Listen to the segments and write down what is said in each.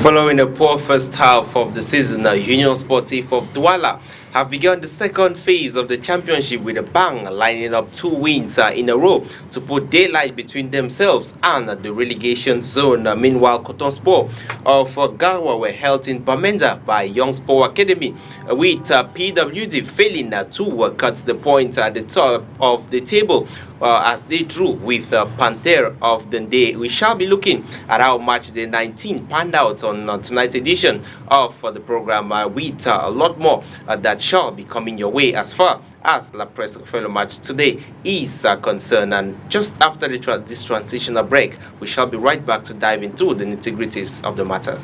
Following a poor first half of the season, Union Sportif of Douala have begun the second phase of the championship with a bang, lining up 2 wins in a row to put daylight between themselves and the relegation zone. Meanwhile, Cotton Sport of Garwa were held in Bamenda by Young Sport Academy, with PWD failing to cut the point at the top of the table as they drew with Panther of the Day. We shall be looking at how match the 19 panned out on tonight's edition of the program with a lot more that shall be coming your way as far as La Presse fellow match today is concerned. And just after this transitional break, we shall be right back to dive into the nitty-gritties of the matter.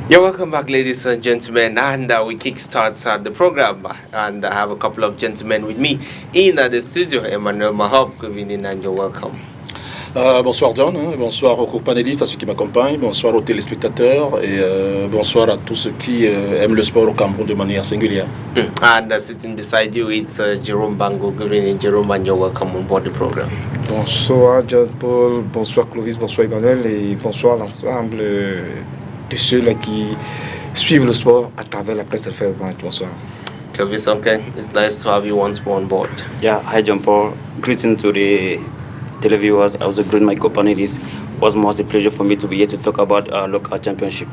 You're welcome back, ladies and gentlemen, and we kickstart the program, and I have a couple of gentlemen with me in the studio. Emmanuel Mahab, good evening and you're welcome. Bonsoir John, bonsoir aux co-panélistes, à ceux qui m'accompagnent, bonsoir aux téléspectateurs et bonsoir à tous ceux qui aiment le sport au Cameroun de manière singulière. And sitting beside you, it's Jerome Bango. Good evening, Jerome, and you're welcome on board the program. Bonsoir John Paul, bonsoir Clovis, bonsoir Emmanuel et bonsoir l'ensemble de ceux-là qui suivent le sport à travers la presse FM. Bonsoir. Clovis, okay, it's nice to have you once more on board. Yeah, hi John Paul. Greetings to the televiewers. I was agreeing my co-panelists. It was most a pleasure for me to be here to talk about our local championship.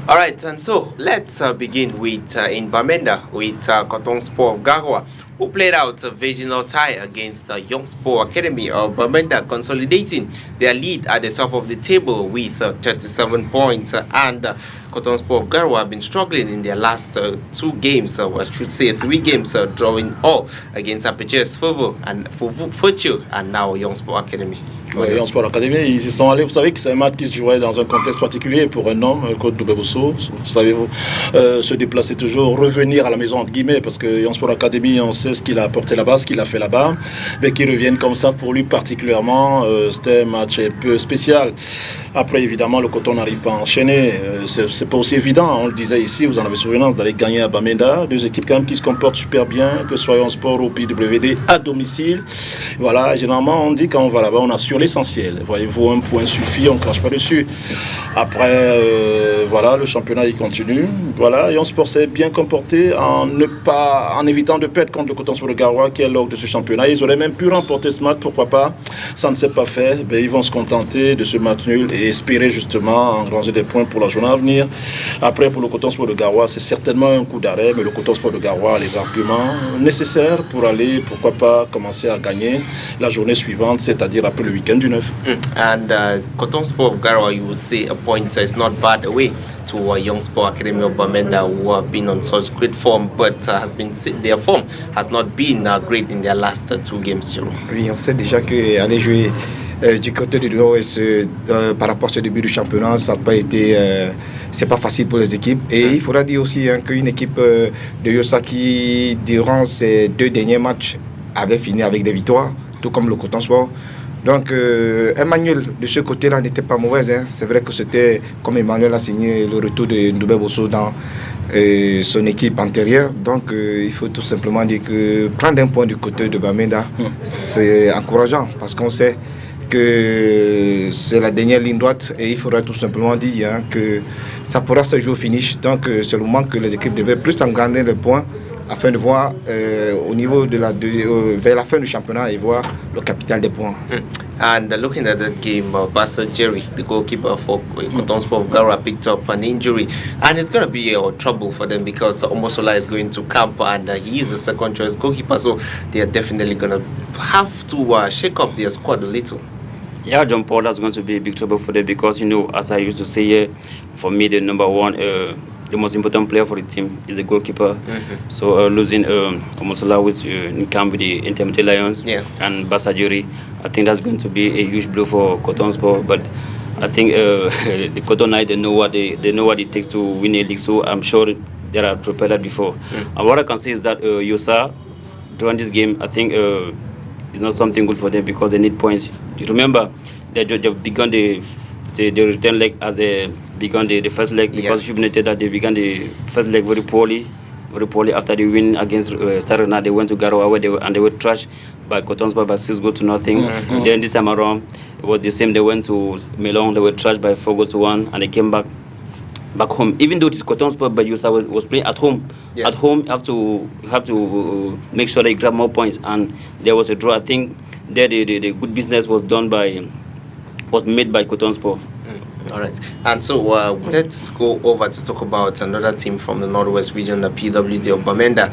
All right, and so let's begin with in Bamenda with Cotton Sport of Garwa, who played out a virginal tie against the Young Sport Academy of Bamenda, consolidating their lead at the top of the table with 37 points. And Cotton Sport of Garwa have been struggling in their last 2 games, I should say 3 games, drawing all against Apaches Fovo and Fuchu, and now Young Sport Academy. Young Sport Academy, ils y sont allés. Vous savez que c'est un match qui se jouait dans un contexte particulier pour un homme, Claude Doubebosso. Vous savez, se déplacer toujours, revenir à la maison entre guillemets, parce que Young Sport Academy, on sait ce qu'il a apporté là-bas, ce qu'il a fait là-bas, mais qu'il revienne comme ça pour lui particulièrement, c'était un match un peu spécial. Après, évidemment, le Coton n'arrive pas à enchaîner. C'est pas aussi évident. On le disait ici, vous en avez souvenance d'aller gagner à Bamenda. 2 équipes quand même qui se comportent super bien, que ce soit Young Sport ou PWD à domicile. Voilà, généralement, on dit quand on va là-bas, on assure l'essentiel. Voyez-vous, un point suffit, on ne crache pas dessus. Après, voilà, le championnat il continue. Voilà, Young Sport s'est bien comporté en évitant de perdre contre le Coton Sport de Garoua qui est l'orgue de ce championnat. Ils auraient même pu remporter ce match, pourquoi pas. Ça ne s'est pas fait. Ben, ils vont se contenter de ce match nul et espérer justement engranger des points pour la journée à venir. Après, pour le Coton Sport de Garoua, c'est certainement un coup d'arrêt, mais le Coton Sport de Garoua a les arguments nécessaires pour aller, pourquoi pas, commencer à gagner la journée suivante, c'est-à-dire après le week-end du 9. And Cotton Sport of Garwa, you would say a point is not bad away to Young Sport Academy of Bamenda, who have been on such great form, but their form has not been great in their last 2 games. Oui, on sait déjà qu'aller jouer du côté du Nord-Ouest par rapport à ce début du championnat, ça n'a pas été, c'est pas facile pour les équipes. Et il faudra dire aussi qu'une équipe de Yossa qui, durant ces 2 derniers matchs, avait fini avec des victoires, tout comme le Coton Sport. Donc, Emmanuel, de ce côté-là, n'était pas mauvaise. C'est vrai que c'était, comme Emmanuel a signé, le retour de Doubebosso dans son équipe antérieure. Donc, il faut tout simplement dire que prendre un point du côté de Bamenda, c'est encourageant parce qu'on sait que c'est la dernière ligne droite et il faudra tout simplement dire que ça pourra se jouer au finish. Donc, c'est le moment que les équipes devaient plus engrandir les points afin de voir au niveau de vers la fin du championnat et voir le capital des points. And looking at that game, Pastor Jerry, the goalkeeper for Cotton Sport of Garwa, picked up an injury, and it's going to be trouble for them because Omosola is going to camp and he is the second choice goalkeeper, so they are definitely going to have to shake up their squad a little. Yeah, John Paul, that's going to be a big trouble for them because, as I used to say, for me, the number one, the most important player for the team is the goalkeeper. So losing Omosola with in camp with the Intermediate Lions and Basajuri, I think that's going to be a huge blow for Cotton Sport. But I think the Cotton Knights, they know what it takes to win a league. So I'm sure they are prepared that before. And what I can say is that Yosa, during this game, I think it's not something good for them because they need points. You remember, they've begun the say they return leg as they began the first leg, because you noted that they began the first leg very poorly after the win against Sarana. They went to Garoua where they were trashed by Cotonsport by 6-0. Then this time around it was the same. They went to Melon, they were trashed by 4-1, and they came back home. Even though it is Cotonsport, but USA was playing at home. At home, you have to make sure they grab more points, and there was a draw. I think there the good business was made by Cotonsport. All right, and so let's go over to talk about another team from the Northwest region, the PWD of Bamenda.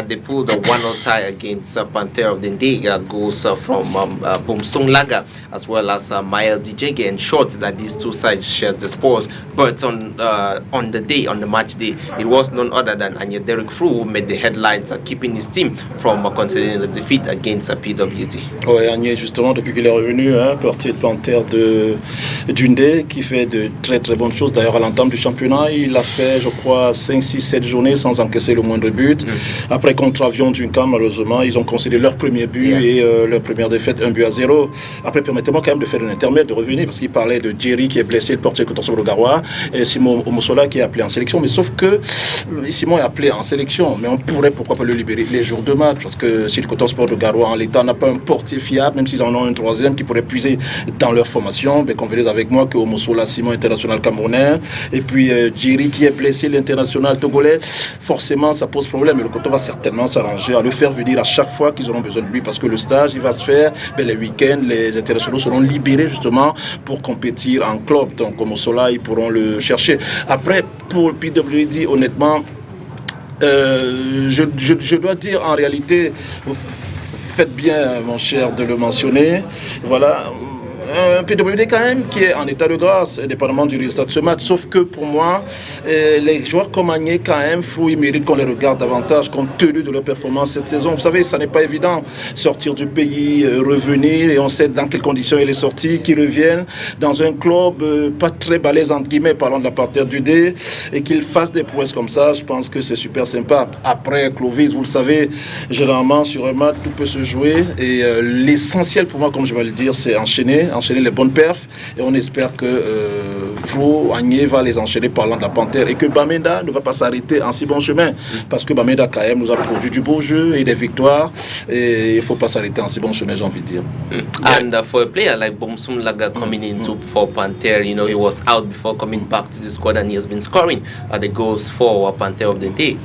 They pulled a 1-0 tie against Panther of the Day. Goals from Bomsung Laga as well as Mael Dijege. And short that these two sides shared the spoils. But on the match day, it was none other than Anya Derek Fru who made the headlines, keeping his team from considering the defeat against PWD. Oui, Anya, justement, depuis qu'il est revenu, parti de Panther de Dundee, qui fait de très très bonnes choses. D'ailleurs, à l'entame du championnat, il a fait, je crois, 5, 6, 7 journées sans encaisser le moindre but. Après, contre Avion Duncan, malheureusement, ils ont concédé leur premier but et leur première défaite, 1-0. Après, permettez-moi quand même de faire un intermède, de revenir, parce qu'il parlait de Jerry qui est blessé, le portier Cotonsport Garoua, et Simon Omosola qui est appelé en sélection. Mais sauf que Simon est appelé en sélection, mais on pourrait pourquoi pas le libérer les jours de match, parce que si le Cotonsport de Garoua en l'état n'a pas un portier fiable, même s'ils en ont un troisième qui pourrait puiser dans leur formation, ben, convenez avec moi que Omosola, Simon international camerounais, et puis Jerry qui est blessé, l'international togolais, forcément ça pose problème. Et le Coton va certainement s'arranger à le faire venir à chaque fois qu'ils auront besoin de lui, parce que le stage il va se faire, ben, les week-ends, les internationaux seront libérés justement pour compétir en club. Donc comme au soleil, ils pourront le chercher. Après, pour PWD, honnêtement, je dois dire en réalité, vous faites bien mon cher de le mentionner, voilà. Un PWD quand même qui est en état de grâce, indépendamment du résultat de ce match. Sauf que pour moi, les joueurs comme Agné quand même, ils méritent qu'on les regarde davantage compte tenu de leur performance cette saison. Vous savez, ça n'est pas évident. Sortir du pays, revenir, et on sait dans quelles conditions il est sorti, qu'ils reviennent dans un club pas très balèze entre guillemets, parlant de la parterre du D, et qu'ils fassent des prouesses comme ça. Je pense que c'est super sympa. Après, Clovis, vous le savez, généralement sur un match, tout peut se jouer. Et l'essentiel pour moi, comme je vais le dire, c'est enchaîner les bonnes perfs, et on espère que Flo Agné va les enchaîner parlant de la Panthère, et que Bamenda ne va pas s'arrêter en si bon chemin, parce que Bamenda quand même nous a produit du beau jeu et des victoires, et il ne faut pas s'arrêter en si bon chemin, j'ai envie de dire. And for a player like Bomsung Laga coming into for Panther, you know, he was out before coming back to the squad, and he has been scoring the goals for Panther of the Day.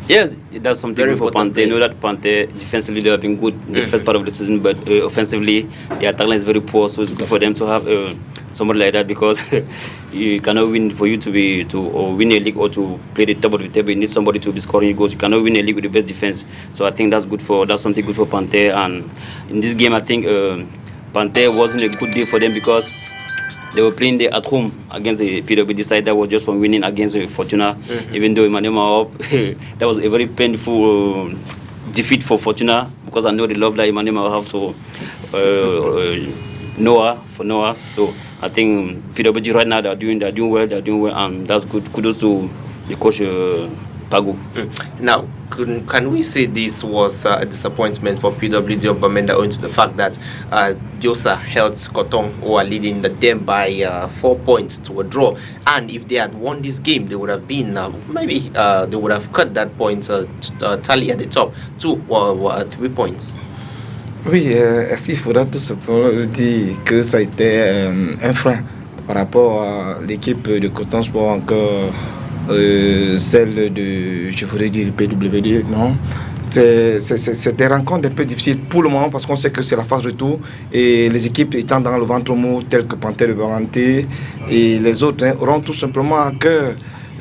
Yes, that's something very good for Panther. You know that Panther defensively they have been good in the first part of the season, but offensively their talent is very poor. So it's good for them to have somebody like that, because you cannot win for you to win a league or to play the top of the table. You need somebody to be scoring goals. You cannot win a league with the best defense. So I think that's something good for Panther. And in this game, I think Panther wasn't a good day for them, because they were playing there at home against the PWD side that was just from winning against Fortuna. Even though Emmanuel up, that was a very painful defeat for Fortuna, because I know the love that Emmanuel have for Noah. So I think PWD right now they're doing well, and that's good. Kudos to the coach Pago. Now, can we say this was a disappointment for PWD of Bamenda, owing to the fact that Diosa held Coton, who are leading them by 4 points to a draw, and if they had won this game, they would have been maybe they would have cut that point tally at the top to 3 points. Oui, est-ce qu'il faudra tout simplement dire que ça a été un frein par rapport à l'équipe de Cotonsport, encore celle de, je voudrais dire, PWD, non. C'est des rencontres un peu difficiles pour le moment, parce qu'on sait que c'est la phase de retour, et les équipes étant dans le ventre mou, telles que Panther de Varenté et les autres, auront tout simplement à cœur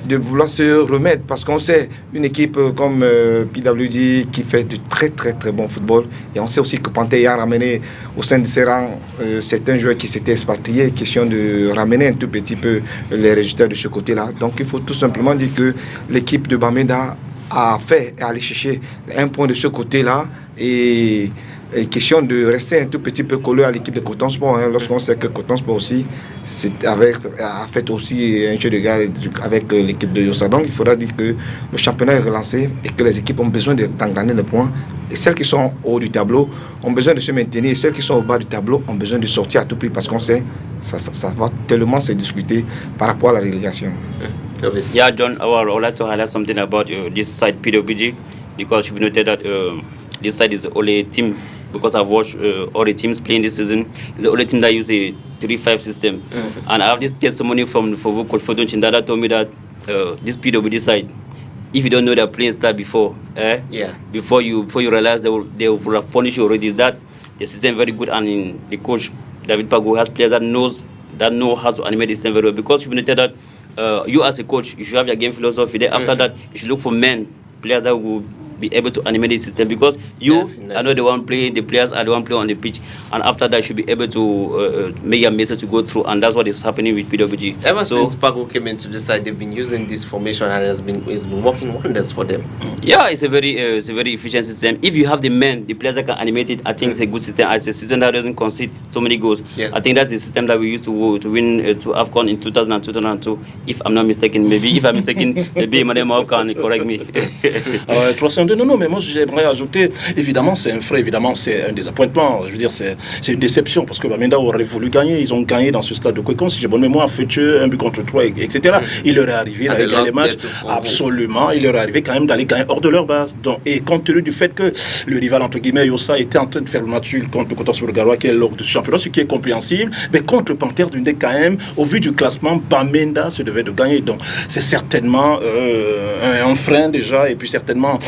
de vouloir se remettre, parce qu'on sait une équipe comme PWD qui fait du très très très bon football, et on sait aussi que Panther a ramené au sein de ses rangs certains joueurs qui s'étaient expatriés, question de ramener un tout petit peu les résultats de ce côté-là. Donc il faut tout simplement dire que l'équipe de Bamenda a fait aller chercher un point de ce côté-là, et question de rester un tout petit peu collé à l'équipe de Coton Sport. Lorsqu'on sait que Coton Sport aussi a fait aussi un jeu de gars avec l'équipe de Yossa. Donc il faudra dire que le championnat est relancé et que les équipes ont besoin d'engagner des points. Et celles qui sont au haut du tableau ont besoin de se maintenir. Et celles qui sont au bas du tableau ont besoin de sortir à tout prix parce qu'on sait ça va tellement se discuter par rapport à la relégation. Yeah, John, I would like to highlight something about this side, PWG, because you've noted that this side is the only team, because I've watched all the teams playing this season, it's the only team that use a 3-5 system. And I have this testimony from Coach Fodun Chindada told me that this PWG side, if you don't know their playing style before, before you realize they will have punished you already, that the system is very good, and the coach David Pago has players that know how to animate the system very well, because you've noted that you as a coach, you should have your game philosophy. Then after that, you should look for players that will be able to animate the system, because you are not the one playing, the players are the one playing on the pitch, and after that you should be able to make your message to go through, and that's what is happening with PWG. Ever since Pago came into the side, they've been using this formation, and it's been working wonders for them. Yeah, it's a very efficient system. If you have the players that can animate it, I think it's a good system. It's a system that doesn't concede so many goals. I think that's the system that we used to win to AFCON in 2000 and 2002, if I'm not mistaken. Maybe if I'm mistaken, maybe Madame can correct me. 302, non, mais moi j'aimerais ajouter, évidemment c'est un frais, évidemment c'est un désappointement, je veux dire c'est une déception, parce que Bamenda aurait voulu gagner, ils ont gagné dans ce stade de Kwekon, si j'ai bonne mémoire, Fetcheux, un but contre 3, etc. Il leur est arrivé d'aller gagner les matchs, absolument, il leur est arrivé quand même d'aller gagner hors de leur base. Donc, et compte tenu du fait que le rival entre guillemets Yossa était en train de faire le match contre le Coton Sport Garoua, qui est l'ordre du championnat, ce qui est compréhensible, mais contre Panthère Dundee quand même, au vu du classement, Bamenda se devait de gagner. Donc c'est certainement un frein déjà, et puis certainement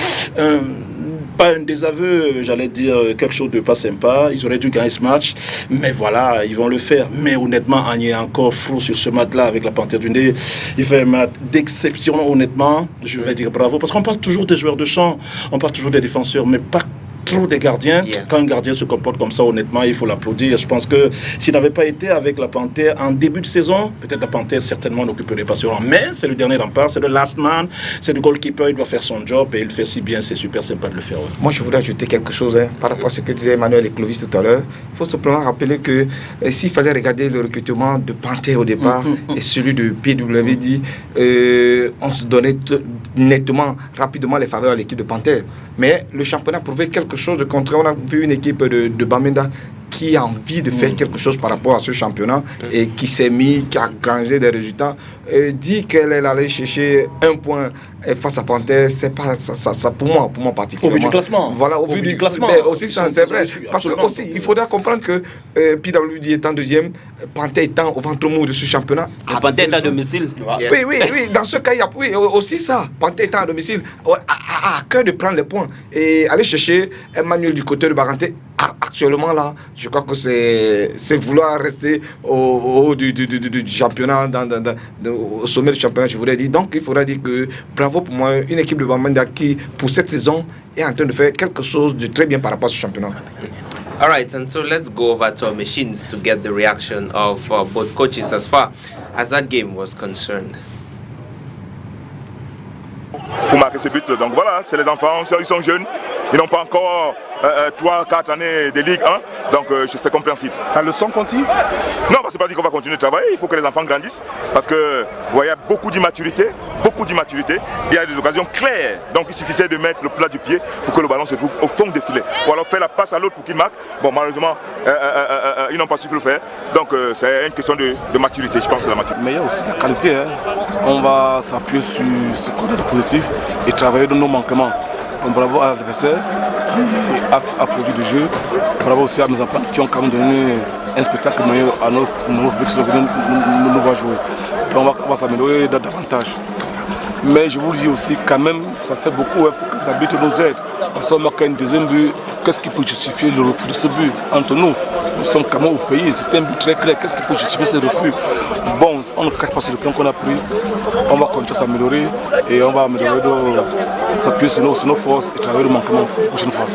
pas un désaveu, j'allais dire quelque chose de pas sympa. Ils auraient dû gagner ce match, mais voilà, ils vont le faire. Mais honnêtement, Agné est encore flou sur ce match-là avec la Panthère Dundee. Il fait un match d'exception, honnêtement. Je vais dire bravo, parce qu'on parle toujours des joueurs de champ, on parle toujours des défenseurs, mais pas trop des gardiens. Quand un gardien se comporte comme ça, honnêtement, il faut l'applaudir. Je pense que s'il n'avait pas été avec la Panthère en début de saison, peut-être la Panthère certainement n'occuperait pas ce rang. Mais c'est le dernier rempart, c'est le last man, c'est le goalkeeper, il doit faire son job et il le fait si bien, c'est super sympa de le faire. Moi, je voudrais ajouter quelque chose par rapport à ce que disait Emmanuel et Clovis tout à l'heure. Il faut simplement rappeler que s'il fallait regarder le recrutement de Panthère au départ et celui de PWD, on se donnait nettement, rapidement les faveurs à l'équipe de Panthère. Mais le championnat prouvait quelque chose de contraire. On a vu une équipe de Bamenda qui a envie de faire quelque chose par rapport à ce championnat et qui s'est mis, qui a gagné des résultats. Dit qu'elle est allée chercher un point face à Panthère, c'est pas ça pour moi particulièrement. Au vu du classement. Voilà, au vu du classement. Mais aussi, c'est vrai. Parce que aussi, il faudra comprendre que PWD étant deuxième, Panthère étant au ventre mou de ce championnat. Panthère est à domicile. Oui, dans ce cas, il y a aussi ça. Panthère étant à domicile, à cœur de prendre les points. Et aller chercher Emmanuel du côté de Baranté, actuellement là, je crois que c'est vouloir rester au haut du championnat, au sommet du championnat, je voudrais dire. Donc il faudra dire que bravo pour moi, une équipe de Bamenda qui, pour cette saison, est en train de faire quelque chose de très bien par rapport à ce championnat. All right, and so let's go over to our machines to get the reaction of both coaches as far as that game was concerned. Pour marquer ce but, donc voilà, c'est les enfants, ils sont jeunes, ils n'ont pas encore 3-4 années de Ligue 1, donc c'est compréhensible. La leçon continue? Non, c'est pas dit qu'on va continuer de travailler, il faut que les enfants grandissent, parce que vous voyez, il y a beaucoup d'immaturité, il y a des occasions claires, donc il suffisait de mettre le plat du pied pour que le ballon se trouve au fond des filets, ou alors faire la passe à l'autre pour qu'il marque. Bon, malheureusement, ils n'ont pas su le faire, donc c'est une question de maturité, je pense, la maturité. Mais il y a aussi la qualité, hein. On va s'appuyer sur ce côté positif et travailler de nos manquements. Donc, bravo à l'adversaire qui a produit du jeu. Bravo aussi à nos enfants qui ont quand même donné un spectacle meilleur à nos publics qui sont venus nous voir jouer. Donc on va s'améliorer davantage. Mais je vous le dis aussi, quand même, ça fait beaucoup. Il faut que les arbitres nous aident. Parce qu'on marque un deuxième but. Qu'est-ce qui peut justifier le refus de ce but entre nous? Nous sommes quand même au pays. C'est un but très clair. Qu'est-ce qui peut justifier ce refus? Bon, on ne cache pas sur le plan qu'on a pris. On va continuer à s'améliorer. Et on va améliorer, s'appuyer sur nos forces et travailler le manquement pour la prochaine fois.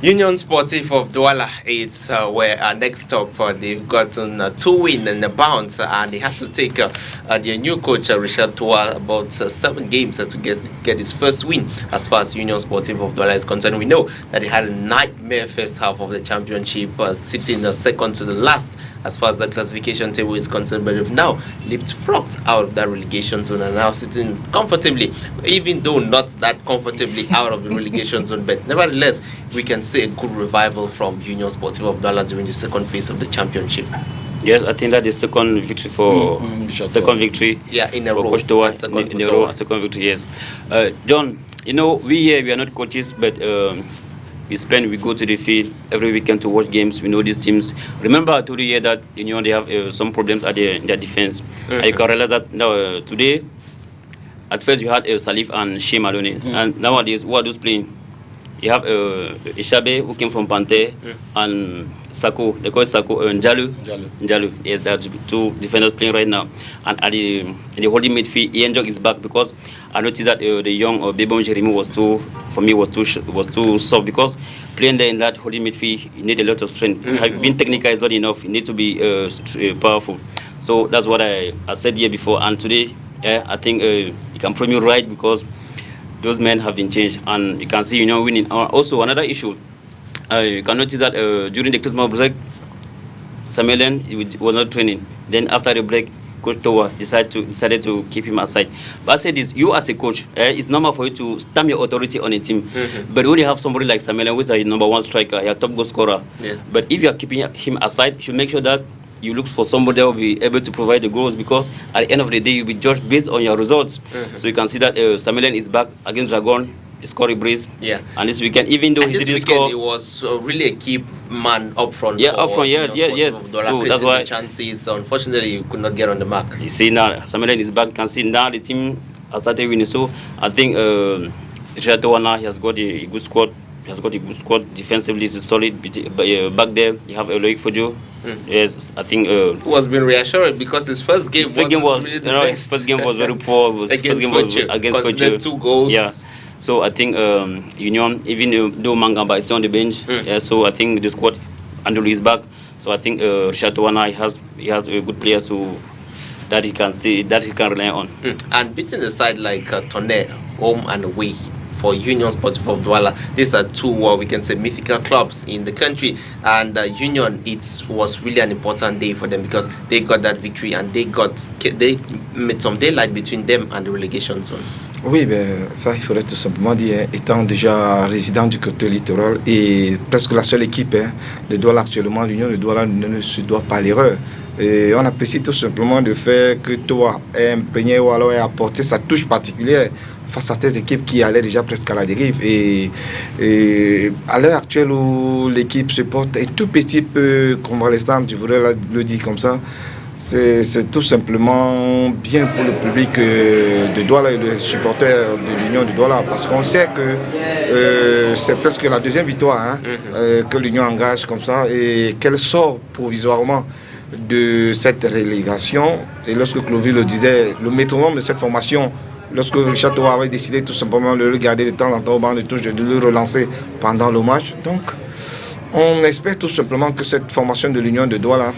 Union Sportive of Douala, it's where next stop they've gotten 2 wins and a bounce, and they have to take their new coach Richard Toa about 7 games to get his first win as far as Union Sportive of Douala is concerned. We know that they had a nightmare first half of the championship, sitting second to the last as far as the classification table is concerned, but they've now leapfrogged out of that relegation zone and now sitting comfortably, even though not that comfortably out of the relegation zone, but nevertheless we can see a good revival from Union Sportive of Douala during the second phase of the championship. Yes, I think that is second victory for second victory. Yeah, in a for row. Coach Toa, In a row, second victory. Yes, John. You know, we are not coaches, but we go to the field every weekend to watch games. We know these teams. Remember, I told you here that they have some problems at their defense. I can realize that now today. At first, you had Salif and Shea Maloney, and nowadays, who are those playing? You have Ishabe, who came from Panther, and Sako. They call it Sako Njalu. Yes, that's 2 defenders playing right now. And at the holding midfield, Ian Jog is back because I noticed that the young Bebon Jeremy was too soft, because playing there in that holding midfield, you need a lot of strength. Being technical is not enough. You need to be powerful. So that's what I said here before. And today, I think you can prove me right, because those men have been changed, and you can see winning. Also, another issue, you can notice that during the Christmas break, Samuelen was not training. Then after the break, Coach Toa decided to keep him aside. But I say this: you as a coach, it's normal for you to stamp your authority on a team. But when you have somebody like Samuelen, who is a number 1 striker, your top goal scorer. Yeah. But if you are keeping him aside, you should make sure that you look for somebody that will be able to provide the goals, because at the end of the day, you'll be judged based on your results. So you can see that Samuelen is back against Dragon. He scored a brace. Yeah. And this weekend, even though he didn't score, he was really a key man up front. Yeah, up front. Yes. So that's why chances. Unfortunately, you could not get on the mark. You see now, Samuelen is back. You can see now the team has started winning. So I think Richard Toa, he has got a good squad. He has got a good squad. Defensively, it's solid. Back there, you have Loic Fojo. Yes, I think. Who has been reassured, because his first game was really the best. His first game was very poor. Against Fojo. 2 goals. Yeah. So I think Union, even though Mangamba is still on the bench, so I think the squad, Andrew is back. So I think Richard Toa, he has good players that he can rely on. And beating a side like Tonnerre, home and away, for Union Sportive of Douala, these are 2 we can say mythical clubs in the country, and Union, it was really an important day for them, because they got that victory and they made some daylight between them and the relegation zone. Oui, ben, ça il faudrait tout simplement dire, étant déjà résident du côté littoral et presque la seule équipe de Douala actuellement, l'Union de Douala ne se doit pas l'erreur. Et on apprécie tout simplement le fait que Toa ait imprégné ou alors ait apporté sa touche particulière face à ces équipes qui allaient déjà presque à la dérive. Et à l'heure actuelle où l'équipe se porte un tout petit peu convalescente, je voudrais le dire comme ça, c'est tout simplement bien pour le public de Douala et les supporters de l'Union de Douala, parce qu'on sait que c'est presque la 2e victoire que l'Union engage comme ça, et qu'elle sort provisoirement de cette relégation. Et lorsque Clovis le disait, le métronome de cette formation, lorsque Richard Toa avait décidé tout simplement de le garder de temps en temps au banc de touche, de le relancer pendant le match. Donc on espère tout simplement que cette formation de l'Union de Douala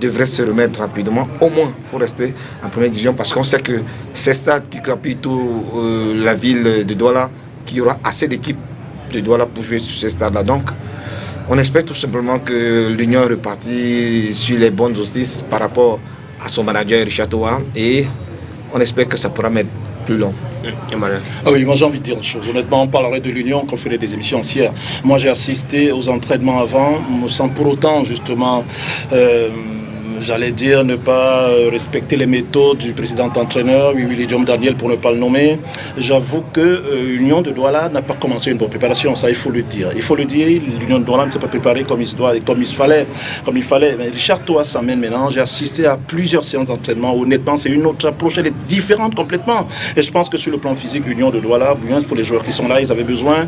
devrait se remettre rapidement, au moins pour rester en première division, parce qu'on sait que ces stades qui crapulent la ville de Douala, qu'il y aura assez d'équipes de Douala pour jouer sur ces stades-là. Donc on espère tout simplement que l'Union est repartie sur les bonnes auspices par rapport à son manager Richard Toa, et on espère que ça pourra mettre plus long. Ah oui, moi j'ai envie de dire une chose. Honnêtement, on parlerait de l'Union qu'on ferait des émissions entières. Moi j'ai assisté aux entraînements avant, sans pour autant justement j'allais dire ne pas respecter les méthodes du président entraîneur, Willy John Daniel pour ne pas le nommer. J'avoue que l'Union de Douala n'a pas commencé une bonne préparation, ça il faut le dire. Il faut le dire, l'Union de Douala ne s'est pas préparée comme il fallait. Mais Richard Toa s'amène maintenant. J'ai assisté à plusieurs séances d'entraînement. Honnêtement, c'est une autre approche, elle est différente complètement. Et je pense que sur le plan physique, l'Union de Douala, pour les joueurs qui sont là, ils avaient besoin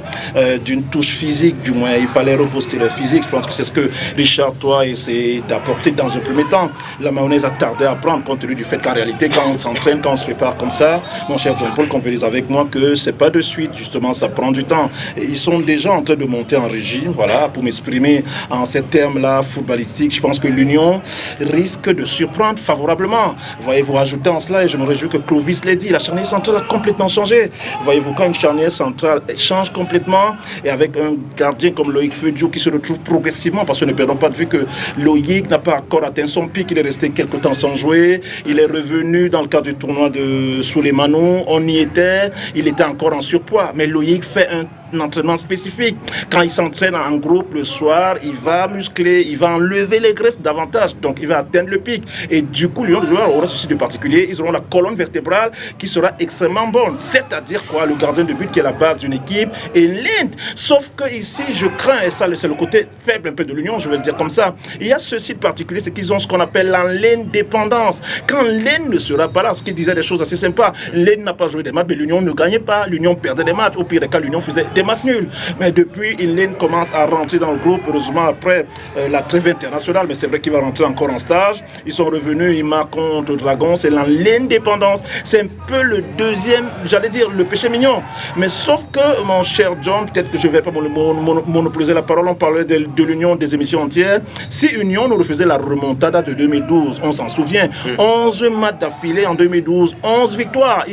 d'une touche physique, du moins. Il fallait reposter leur physique. Je pense que c'est ce que Richard Toa essaie d'apporter dans un premier temps. temps, la mayonnaise a tardé à prendre compte tenu du fait qu'en réalité, quand on s'entraîne, quand on se prépare comme ça, mon cher John-Paul, convenez avec moi que c'est pas de suite, justement, ça prend du temps. Et ils sont déjà en train de monter en régime, voilà, pour m'exprimer en ces termes-là footballistiques. Je pense que l'Union risque de surprendre favorablement. Voyez-vous, rajouter en cela, et je me réjouis que Clovis l'ait dit, la charnière centrale a complètement changé. Voyez-vous, quand une charnière centrale change complètement, et avec un gardien comme Loïc Fedjou qui se retrouve progressivement, parce que ne perdons pas de vue que Loïc n'a pas encore atteint son pic, il est resté quelque temps sans jouer, il est revenu dans le cadre du tournoi de Souleymano, on y était, il était encore en surpoids, mais Loïc fait un entraînement spécifique. Quand il s'entraîne en groupe le soir, il va muscler, il va enlever les graisses davantage, donc il va atteindre le pic. Et du coup, Lyon de Loire aura ceci de particulier, ils auront la colonne vertébrale qui sera extrêmement bonne. C'est-à-dire quoi, le gardien de but qui est la base d'une équipe et l'Inde. Sauf que ici, je crains, et ça c'est le côté faible un peu de l'Union, je vais le dire comme ça. Il y a ceci de particulier, c'est qu'ils ont ce qu'on appelle l'indépendance. Quand l'Inde ne sera pas là, ce qui disait des choses assez sympas, l'Inde n'a pas joué des matchs, mais l'Union ne gagnait pas, l'Union perdait des matchs. Au pire des cas, l'Union faisait des matchs nuls. Mais depuis, Inlane commence à rentrer dans le groupe, heureusement après la trêve internationale, mais c'est vrai qu'il va rentrer encore en stage. Ils sont revenus, ils marquent contre Dragon, c'est l'indépendance. C'est un peu le deuxième, j'allais dire, le péché mignon. Mais sauf que, mon cher John, peut-être que je ne vais pas monopoliser la parole, on parlait de l'Union des émissions entières. Si Union nous refaisait la remontada de 2012, on s'en souvient, 11 matchs d'affilée en 2012, 11 victoires.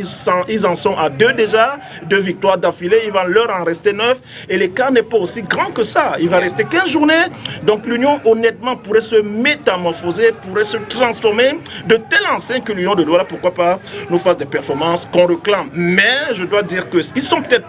Ils en sont à 2 déjà, 2 victoires d'affilée, il va leur en rester 9 et l'écart n'est pas aussi grand que ça. Il va rester 15 journées. Donc l'Union, honnêtement, pourrait se métamorphoser, pourrait se transformer de telle enseigne que l'Union de Douala, pourquoi pas, nous fasse des performances qu'on réclame. Mais je dois dire qu'ils sont peut-être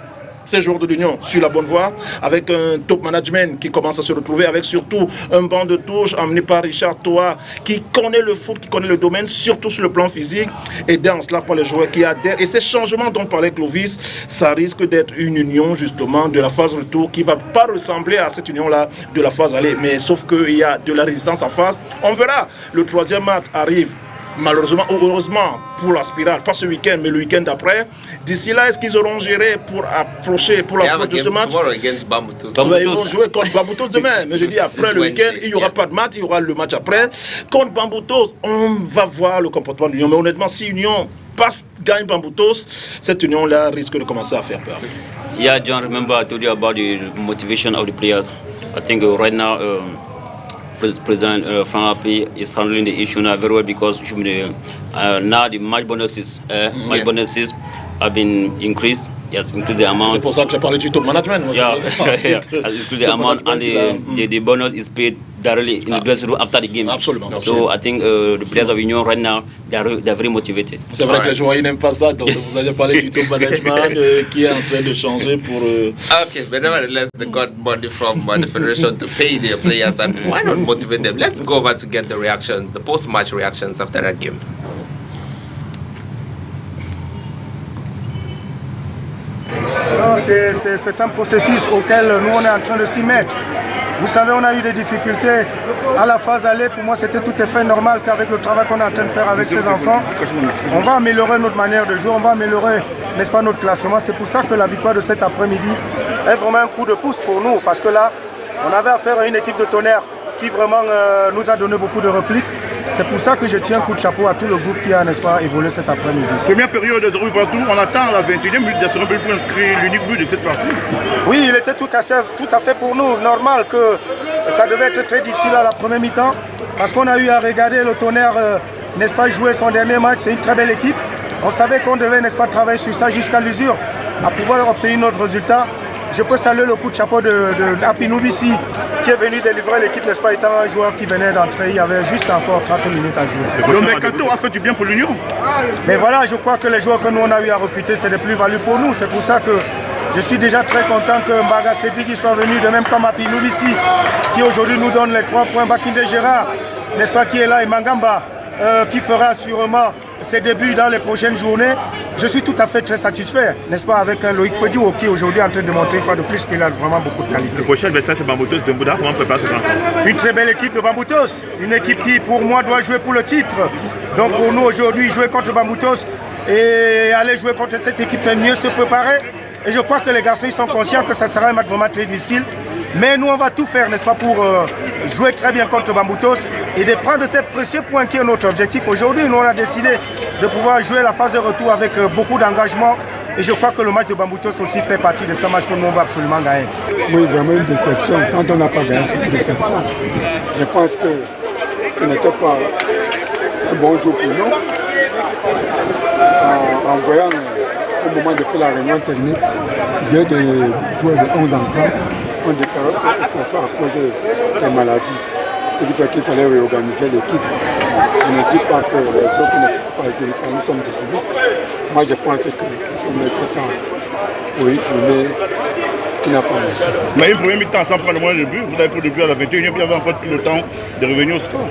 ces joueurs de l'Union sur la bonne voie, avec un top management qui commence à se retrouver, avec surtout un banc de touche emmené par Richard Toa, qui connaît le foot, qui connaît le domaine, surtout sur le plan physique, et dans cela par les joueurs qui adhèrent. Et ces changements dont parlait Clovis, ça risque d'être une union justement de la phase retour qui ne va pas ressembler à cette union-là de la phase aller, mais sauf qu'il y a de la résistance en face. On verra, le troisième match arrive malheureusement ou heureusement pour la spirale, pas ce week-end mais le week-end d'après. D'ici là, est-ce qu'ils auront géré pour approcher de ce match? Ils vont jouer contre Bamboutos demain, mais je dis après le week-end, il n'y aura pas de match, il y aura le match après. Contre Bamboutos, on va voir le comportement de l'Union, mais honnêtement, si Union gagne Bamboutos, cette union-là risque de commencer à faire peur. Yeah, John, remember I told you about the motivation of the players. I think right now President Frank Api is handling the issue now very well because now the match bonuses have been increased. Yes, increase the amount. C'est pour ça que j'ai parlé du top management. Yeah, has increased the amount and the bonus is paid directly in the dressing room after the game. Absolument. So I think the players of Union right now they're very motivated. C'est vrai que les joueurs n'aiment pas ça, donc vous allez parler du top management qui est en train de changer pour. Okay, but nevertheless, they got money from the federation to pay their players, and why not motivate them? Let's go over to get the reactions, the post-match reactions after that game. C'est un processus auquel nous on est en train de s'y mettre. Vous savez, on a eu des difficultés à la phase aller. Pour moi, c'était tout à fait normal qu'avec le travail qu'on est en train de faire avec ces enfants, on va améliorer notre manière de jouer, on va améliorer, n'est-ce pas, notre classement. C'est pour ça que la victoire de cet après-midi est vraiment un coup de pouce pour nous. Parce que là, on avait affaire à une équipe de Tonnerre qui vraiment nous a donné beaucoup de répliques. C'est pour ça que je tiens un coup de chapeau à tout le groupe qui a, n'est-ce pas, évolué cet après-midi. Première période de 0 partout, on attend la 21e minute de second but pour inscrire l'unique but de cette partie. Oui, il était tout à fait pour nous normal que ça devait être très difficile à la première mi-temps parce qu'on a eu à regarder le Tonnerre, n'est-ce pas, jouer son dernier match. C'est une très belle équipe. On savait qu'on devait, n'est-ce pas, travailler sur ça jusqu'à l'usure à pouvoir obtenir notre résultat. Je peux saluer le coup de chapeau de Apinou Bissi qui est venu délivrer l'équipe, n'est-ce pas, étant un joueur qui venait d'entrer. Il y avait juste encore 30 minutes à jouer. Le mercato a fait du bien pour l'Union. Mais voilà, je crois que les joueurs que nous on a eu à recruter, c'est des plus-values pour nous. C'est pour ça que je suis déjà très content que Mbaga Cédric soit venu, de même comme Apinou Bissi qui aujourd'hui nous donne les 3 points. Bakinde Gérard, n'est-ce pas, qui est là, et Mangamba qui fera sûrement ses débuts dans les prochaines journées. Je suis tout à fait très satisfait, n'est-ce pas, avec un Loïc Fedjou qui est aujourd'hui en train de montrer une fois de plus qu'il a vraiment beaucoup de qualité. Le prochain adversaire, c'est Bamboutos de Mbouda. Comment on prépare ce rencontre? Une très belle équipe de Bamboutos, une équipe qui pour moi doit jouer pour le titre. Donc pour nous aujourd'hui, jouer contre Bamboutos et aller jouer contre cette équipe, c'est mieux se préparer. Et je crois que les garçons ils sont conscients que ça sera un match vraiment très difficile. Mais nous, on va tout faire, n'est-ce pas, pour jouer très bien contre Bamboutos et de prendre ces précieux points qui est notre objectif. Aujourd'hui, nous, on a décidé de pouvoir jouer la phase de retour avec beaucoup d'engagement. Et je crois que le match de Bamboutos aussi fait partie de ce match que nous, on va absolument gagner. Oui, vraiment une déception. Quand on n'a pas gagné, c'est une déception. Je pense que ce n'était pas un bon jour pour nous. En voyant au moment de faire la réunion technique, deux des joueurs de 11 ans ont déclaré forfait à cause des maladies. Ce qui fait qu'il fallait réorganiser l'équipe. Je ne dis pas que les autres ne peuvent pas jouer, nous sommes 18. Moi je pense qu'il faut mettre ça pour une journée qui n'a pas marché. Mais une première mi-temps sans prendre moins de but, vous avez pris le but à la 21e, vous avez encore tout le temps de revenir au score.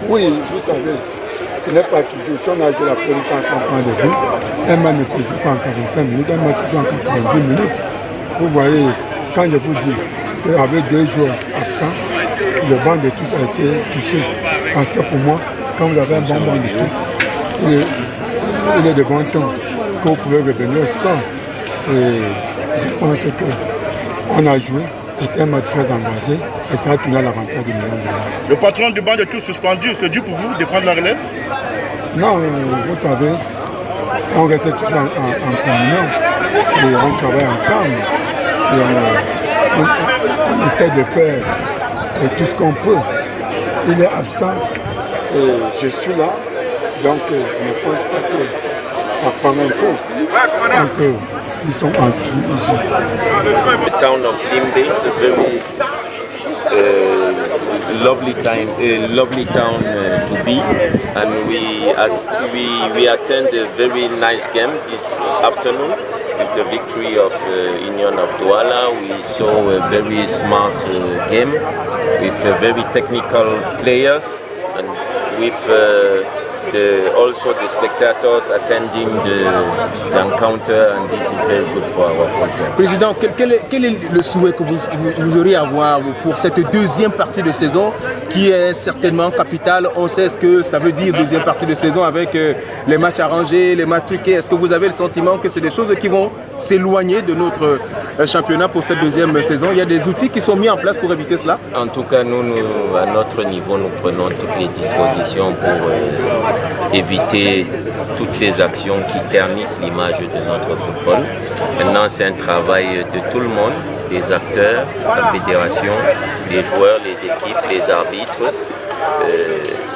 Oui, vous savez, ce n'est pas toujours. Si on a joué la première mi-temps sans prendre de but, un match ne se joue pas en 45 minutes, un match se joue en 90 minutes. Vous voyez, quand je vous dis qu'avec deux joueurs absents, le banc de touche a été touché. Parce que pour moi, quand vous avez un bon banc de touche, il est de bon temps que vous pouvez revenir au score. Et je pense qu'on a joué, c'était un match très engagé et ça a tourné à l'avantage du million. Le patron du banc de touche suspendu, c'est dur pour vous de prendre la relève? Non, vous savez, on reste toujours en communion et on travaille ensemble. Et on essaie de faire tout ce qu'on peut. Il est absent et je suis là, donc je ne pense pas que ça prend un peu. Donc nous sommes en ici. The town of Limbe is a very lovely town to be, and we attend a very nice game this afternoon with the victory of Union of Douala. We saw a very smart game with very technical players and with also the spectators attending the encounter, and this is very good for our football. Président, quel est le souhait que vous auriez à avoir pour cette deuxième partie de saison qui est certainement capitale? On sait ce que ça veut dire deuxième partie de saison avec les matchs arrangés, les matchs truqués. Est-ce que vous avez le sentiment que c'est des choses qui vont s'éloigner de notre championnat pour cette deuxième saison? Il y a des outils qui sont mis en place pour éviter cela? En tout cas, nous à notre niveau, nous prenons toutes les dispositions pour éviter toutes ces actions qui ternissent l'image de notre football. Maintenant, c'est un travail de tout le monde, les acteurs, la fédération, les joueurs, les équipes, les arbitres.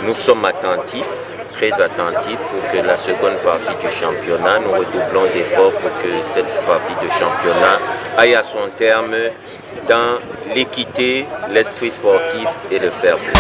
Nous sommes attentifs, très attentifs pour que la seconde partie du championnat, nous redoublons d'efforts pour que cette partie de championnat aille à son terme dans l'équité, l'esprit sportif et le fair play.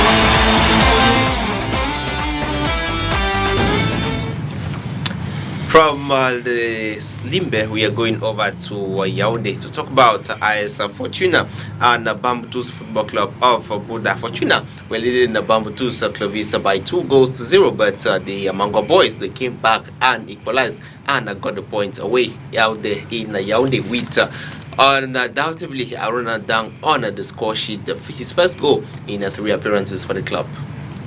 From the Limbe, we are going over to Yaoundé to talk about AS Fortuna and Bamboutos Football Club of Buda. Fortuna were leading the Bamboutos Clovis by 2-0, but the Mango Boys, they came back and equalized and got the point away out there in Yaoundé with undoubtedly Aruna Dang on the score sheet, his first goal in 3 appearances for the club.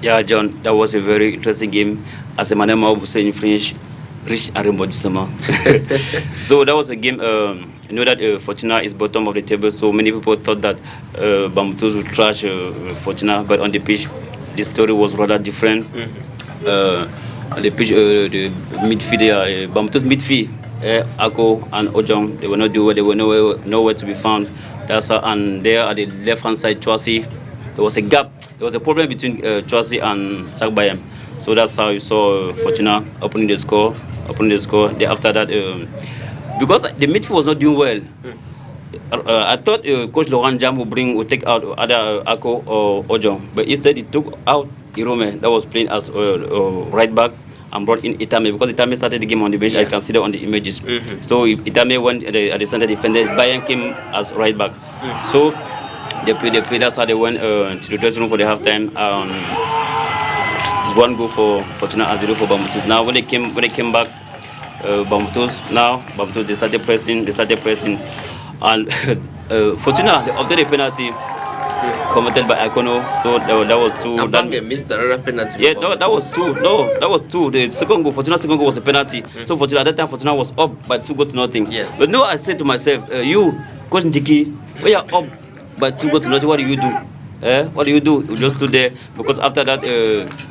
Yeah, John, that was a very interesting game. As a man would say in French, rich and rebondissement. So that was a game. You know that Fortuna is bottom of the table, so many people thought that Bamboutos would trash Fortuna, but on the pitch, the story was rather different. On the pitch, the midfield, Bamboutos midfield, Ako and Ojong, they were not doing. They were nowhere to be found. That's how, and there at the left-hand side, Chwasi, there was a gap. There was a problem between Chwasi and Chakbayam. So that's how you saw Fortuna opening the score. Then after that, because the midfield was not doing well, I thought Coach Laurent Jam would take out either Ako or Ojong, but instead he took out Irome that was playing as right back and brought in Itame, because Itame started the game on the bench. I can see that on the images. So Itame went at the center defender. Bayern came as right back. So they played. That's how they went to the dressing room for the halftime. 1 goal for Fortuna and 0 for Bamboutos. Now when they came back, Bamboutos they started pressing, and Fortuna they obtained a penalty committed by Akono. So that was 2. They missed another penalty. Yeah, no, that was 2. No, that was 2. The second goal, Fortuna's second goal was a penalty. So Fortuna at that time, Fortuna was up by 2 goals to nothing. Yeah. But no, I said to myself, you, Coach Njiki, when you're up by 2 goals to nothing, what do you do? What do? You just stood there because after that,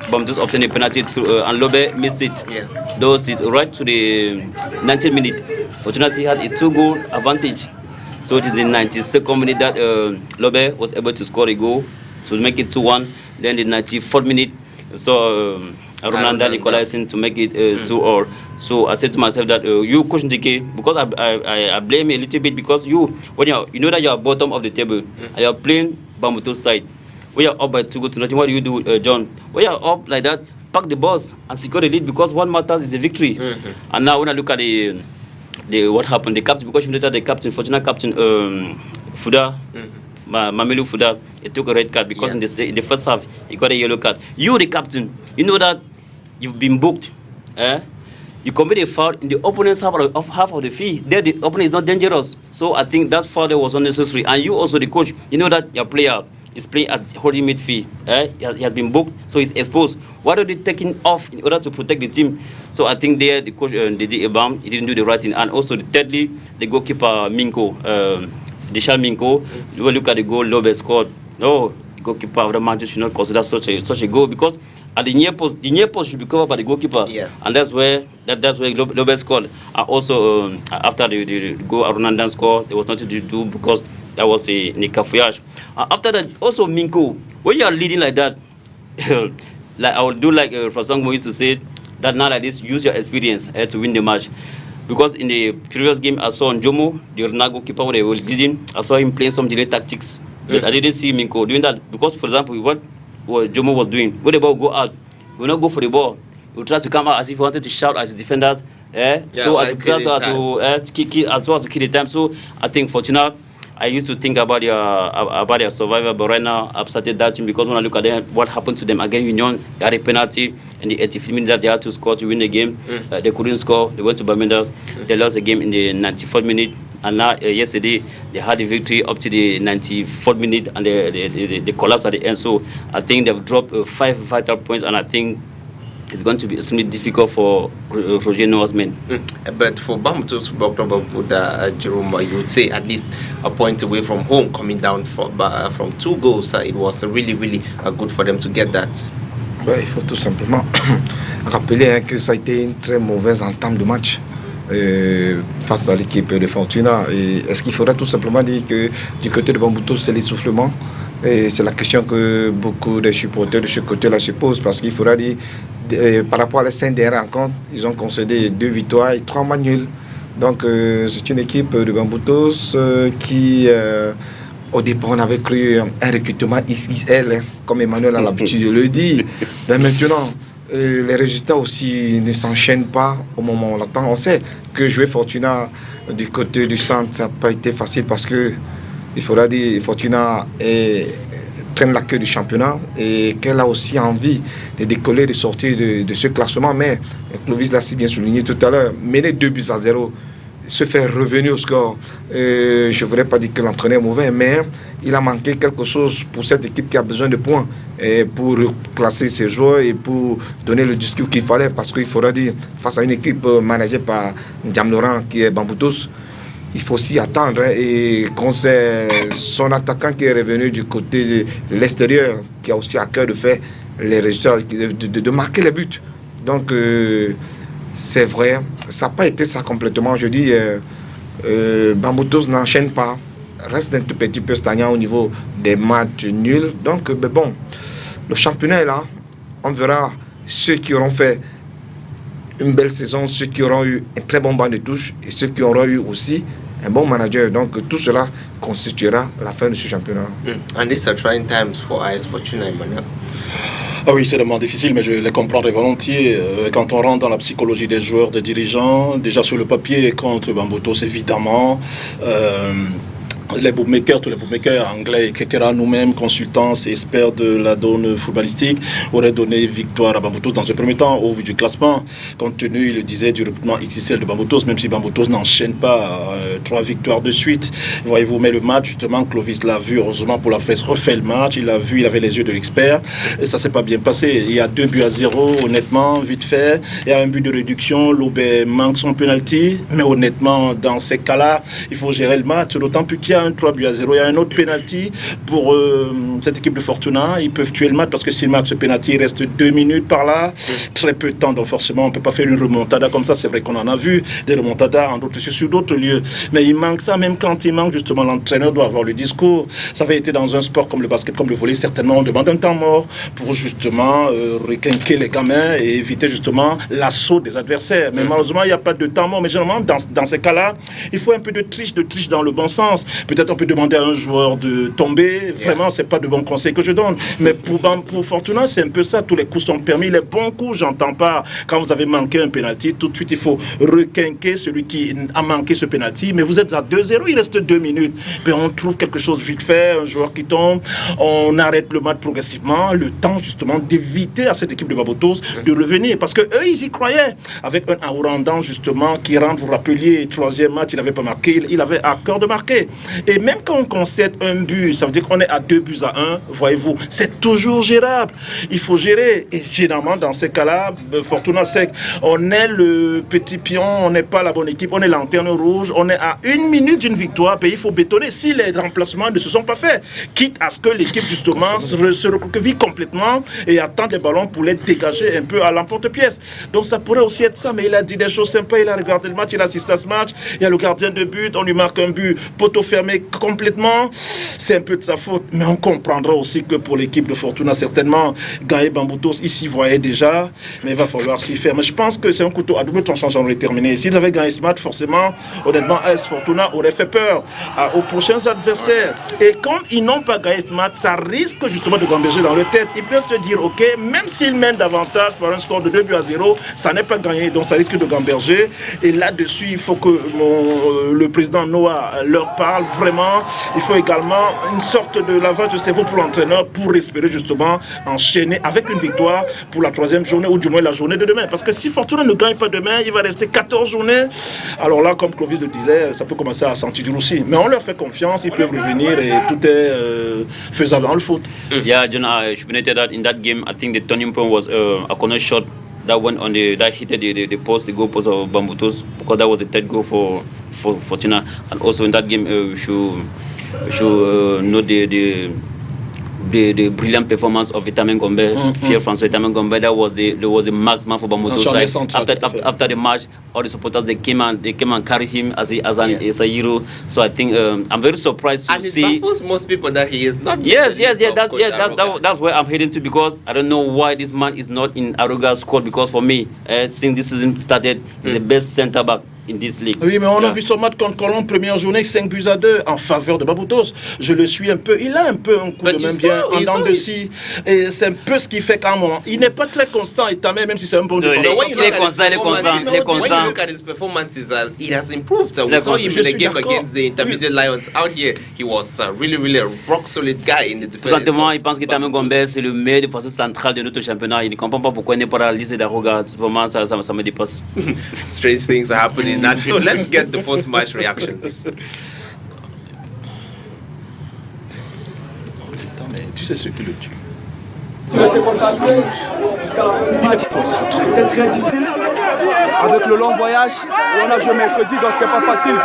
Bambutos obtained a penalty through, and Lobe missed it. Yeah. Those it right to the 90th minute. Fortunately, he had a 2-goal advantage. So it is the 92nd minute that Lobe was able to score a goal to make it 2-1. Then the 94th minute, so Ronaldo equalizing to make it 2-all. So I said to myself that you, Coach Ndike, because I blame you a little bit because you know that you are bottom of the table and you are playing Bambutos side. We are up by 2 goals to nothing. What do you do, John? We are up like that, pack the balls and secure the lead because what matters is the victory. And now when I look at the what happened, the captain, because later the captain, Fortuna captain Fuda, Mamelu Fuda, he took a red card because in the first half he got a yellow card. You, the captain, you know that you've been booked. You commit a foul in the opponent's half of the field. There, the opponent is not dangerous. So I think that foul was unnecessary. And you also, the coach, you know that your player is playing at holding midfield. He has been booked, so he's exposed. Why are they taking off in order to protect the team? So I think there, the coach, Didi Ebam, he didn't do the right thing. And also, thirdly, the goalkeeper, Minko, Deshal Minko, you will look at the goal Lobe scored. No, the goalkeeper of the match should not consider such a goal because at the near post should be covered by the goalkeeper, and that's where Lobe scored. And also after the goal Ronaldo scored, there was nothing to do because that was a Nikafuyage. After that, also Minko, when you are leading like that, like I would do like Fasangmo used to say that now like this, use your experience to win the match. Because in the previous game I saw Njomo, the Ronaldo goalkeeper, when they were leading, I saw him playing some delay tactics. But I didn't see Minko doing that because, for example, what Jomo was doing, when the ball go out, he will not go for the ball. He will try to come out as if he wanted to shout at his defenders. So as to kick the time. So I think Fortuna, I used to think about their survival, but right now I've started doubting because when I look at them, what happened to them again, Union, they had a penalty in the 85th minute that they had to score to win the game. They couldn't score. They went to Bamenda. They lost the game in the 94th minute. And now, yesterday, they had the victory up to the 94th minute and they collapsed at the end. So I think they've dropped 5 vital points, and I think it's going to be extremely difficult for Roger Noah's men. But for Bambutos Football Club, Jerome, you would say at least a point away from home, coming down from 2 goals, it was really good for them to get that. Il faut tout simplement rappeler que ça a été une très mauvaise entame de match. Face à l'équipe de Fortuna. Est-ce qu'il faudrait tout simplement dire que du côté de Bambutos c'est l'essoufflement? Et c'est la question que beaucoup de supporters de ce côté-là se posent parce qu'il faudra dire par rapport à la 5 dernières rencontres, ils ont concédé 2 victoires et 3 matchs nuls. Donc c'est une équipe de Bambutos qui au départ on avait cru un recrutement XXL, comme Emmanuel a l'habitude de le dire. Mais maintenant les résultats aussi ne s'enchaînent pas au moment où on l'attend. On sait que jouer Fortuna du côté du centre, ça n'a pas été facile parce que il faudra dire Fortuna traîne la queue du championnat et qu'elle a aussi envie de décoller, de sortir de ce classement. Mais Clovis l'a si bien souligné tout à l'heure, mener 2-0, se faire revenir au score. Je ne voudrais pas dire que l'entraîneur est mauvais, mais il a manqué quelque chose pour cette équipe qui a besoin de points et pour classer ses joueurs et pour donner le discours qu'il fallait parce qu'il faudra dire face à une équipe managée par Ndiam Laurent qui est Bambutos, il faut s'y attendre et quand c'est son attaquant qui est revenu du côté de l'extérieur qui a aussi à cœur de faire les résultats, de marquer les buts. Donc c'est vrai, ça n'a pas été ça complètement. Je dis, Bambutos n'enchaîne pas, reste un tout petit peu stagnant au niveau des matchs nuls. Donc, bon, le championnat est là. On verra ceux qui auront fait une belle saison, ceux qui auront eu un très bon banc de touche et ceux qui auront eu aussi un bon manager. Donc, tout cela constituera la fin de ce championnat. And these are trying times for AS Fortuna, Emmanuel. Ah oui, c'est vraiment difficile, mais je les comprendrai volontiers. Quand on rentre dans la psychologie des joueurs, des dirigeants, déjà sur le papier, contre Bambutos, évidemment, les bookmakers, tous les bookmakers anglais, etc., nous-mêmes, consultants et experts de la donne footballistique, auraient donné victoire à Bambutos dans un premier temps, au vu du classement, compte tenu, il le disait, du recrutement XXL de Bambutos, même si Bambutos n'enchaîne pas 3 victoires de suite. Voyez-vous, mais le match, justement, Clovis l'a vu, heureusement pour la presse, refait le match, il l'a vu, il avait les yeux de l'expert, et ça s'est pas bien passé. Il y a 2-0, honnêtement, vite fait, il y a un but de réduction, Lobe manque son penalty, mais honnêtement, dans ces cas-là, il faut gérer le match, d'autant plus qu'il y y a un 3-0, il y a un autre penalty pour cette équipe de Fortuna. Ils peuvent tuer le match parce que s'ils marquent ce penalty, il reste 2 minutes par là. Très peu de temps, donc forcément, on ne peut pas faire une remontada comme ça. C'est vrai qu'on en a vu des remontadas sur d'autres lieux. Mais il manque ça, même quand il manque, justement, l'entraîneur doit avoir le discours. Ça avait été dans un sport comme le basket, comme le volley, certainement, on demande un temps mort pour justement requinquer les gamins et éviter justement l'assaut des adversaires. Mais malheureusement, il n'y a pas de temps mort. Mais généralement, dans ces cas-là, il faut un peu de triche dans le bon sens. Peut-être on peut demander à un joueur de tomber. Vraiment, c'est pas de bons conseils que je donne. Mais pour Fortuna, c'est un peu ça. Tous les coups sont permis. Les bons coups, j'entends pas. Quand vous avez manqué un penalty, tout de suite, il faut requinquer celui qui a manqué ce penalty. Mais vous êtes à 2-0, il reste 2 minutes. Puis on trouve quelque chose vite fait, un joueur qui tombe. On arrête le match progressivement. Le temps, justement, d'éviter à cette équipe de Babotos de revenir. Parce que eux, ils y croyaient. Avec un Aourandan, justement, qui rentre, vous rappeliez, 3e match, il n'avait pas marqué. Il avait à cœur de marquer. Et même quand on concède un but, ça veut dire qu'on est à 2-1, voyez-vous, c'est toujours gérable. Il faut gérer. Et généralement, dans ces cas-là, Fortuna sait qu'on est le petit pion, on n'est pas la bonne équipe, on est lanterne rouge, on est à 1 minute d'une victoire, puis il faut bétonner si les remplacements ne se sont pas faits. Quitte à ce que l'équipe, justement, se recroqueville complètement et attende les ballons pour les dégager un peu à l'emporte-pièce. Donc ça pourrait aussi être ça, mais il a dit des choses sympas, il a regardé le match, il a assisté à ce match, il y a le gardien de but, on lui marque un but, poteau fermé complètement, c'est un peu de sa faute. Mais on comprendra aussi que pour l'équipe de Fortuna, certainement, Gaël Bamboutos, il s'y voyait déjà, mais il va falloir s'y faire. Mais je pense que c'est un couteau à double tranchant, j'en aurais terminé. S'ils avaient gagné ce match, forcément, honnêtement, AS Fortuna aurait fait peur aux prochains adversaires. Et quand ils n'ont pas gagné ce match, ça risque justement de gamberger dans leur tête. Ils peuvent se dire, ok, même s'ils mènent davantage par un score de 2-0, ça n'est pas gagné, donc ça risque de gamberger. Et là-dessus, il faut que le président Noah leur parle vraiment. Il faut également une sorte de lavage de cerveau pour l'entraîneur pour espérer justement enchaîner avec une victoire pour la 3e journée ou du moins la journée de demain. Parce que si Fortuna ne gagne pas demain, il va rester 14 journées. Alors là, comme Clovis le disait, ça peut commencer à sentir du roussi. Mais on leur fait confiance, ils peuvent revenir et tout est faisable dans le foot. Yeah, John, I should note that in that game, I think the turning point was a corner shot that went on that hit the post, the goal post of Bambutos, because that was the 3rd goal for Fortuna. And also in that game, we should note the brilliant performance of Vitamin Gombe, Pierre-François Vitamin Gombe. That was the marksman for Bambutos. After the match, all the supporters they came and carried him as a hero. So I think I'm very surprised to see. And it baffles most people that he is not. Yes. That's where I'm heading to, because I don't know why this man is not in Aruga's squad. Because for me, since this season started, he's the best centre back in this league. Oui, mais on a vu son match contre Colombe, première journée, 5-2 en faveur de Baboutos. Je le suis un peu. Il a un peu un coup de même bien en dents de scie. Et c'est un peu ce qui fait qu'à un moment, il n'est pas très constant, Itamé, même si c'est un bon défenseur. Il est constant. When you look at his performances, it has improved. We saw him in the game against the Intermediate Lions out here. He was really a rock solid guy in the defense. Présentement, il pense que Vitamin Gombe, c'est le meilleur défenseur central de notre championnat. Il ne comprend pas pourquoi il n'est pas dans la liste d'Aruga. Vraiment, ça me dépasse. Strange things are happening. And so let's get the post-match reactions. Tu sais ce qui le tue. Il est concentré jusqu'à la fin du match. C'était très difficile. Avec le long voyage, on a joué mercredi, donc c'était pas facile.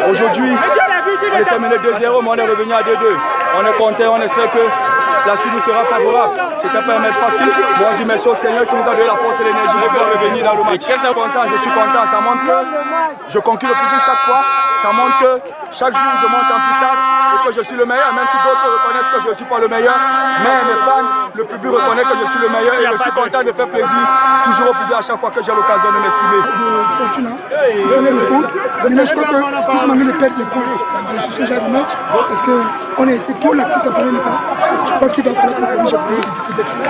Aujourd'hui, on est terminé 2-0, mais on est revenu à 2-2. On est content, on espère que la suite nous sera favorable. C'était pas un match facile. Bon, on dit merci au Seigneur qui nous a donné la force et l'énergie de revenir dans le match. Je suis content. Ça montre que je conquis le public chaque fois. Ça montre que chaque jour je monte en puissance et que je suis le meilleur, même si d'autres reconnaissent que je ne suis pas le meilleur. Mais mes fans, le public reconnaît que je suis le meilleur et je suis content de faire plaisir toujours au public à chaque fois que j'ai l'occasion de m'exprimer. Fortuna, il fallait répondre. Maintenant, je crois que nous sommes en train de perdre les points sur ce genre de match parce qu'on a été trop laxiste en premier mi-temps. Je crois qu'il va falloir qu'on corrige pour éviter d'excès.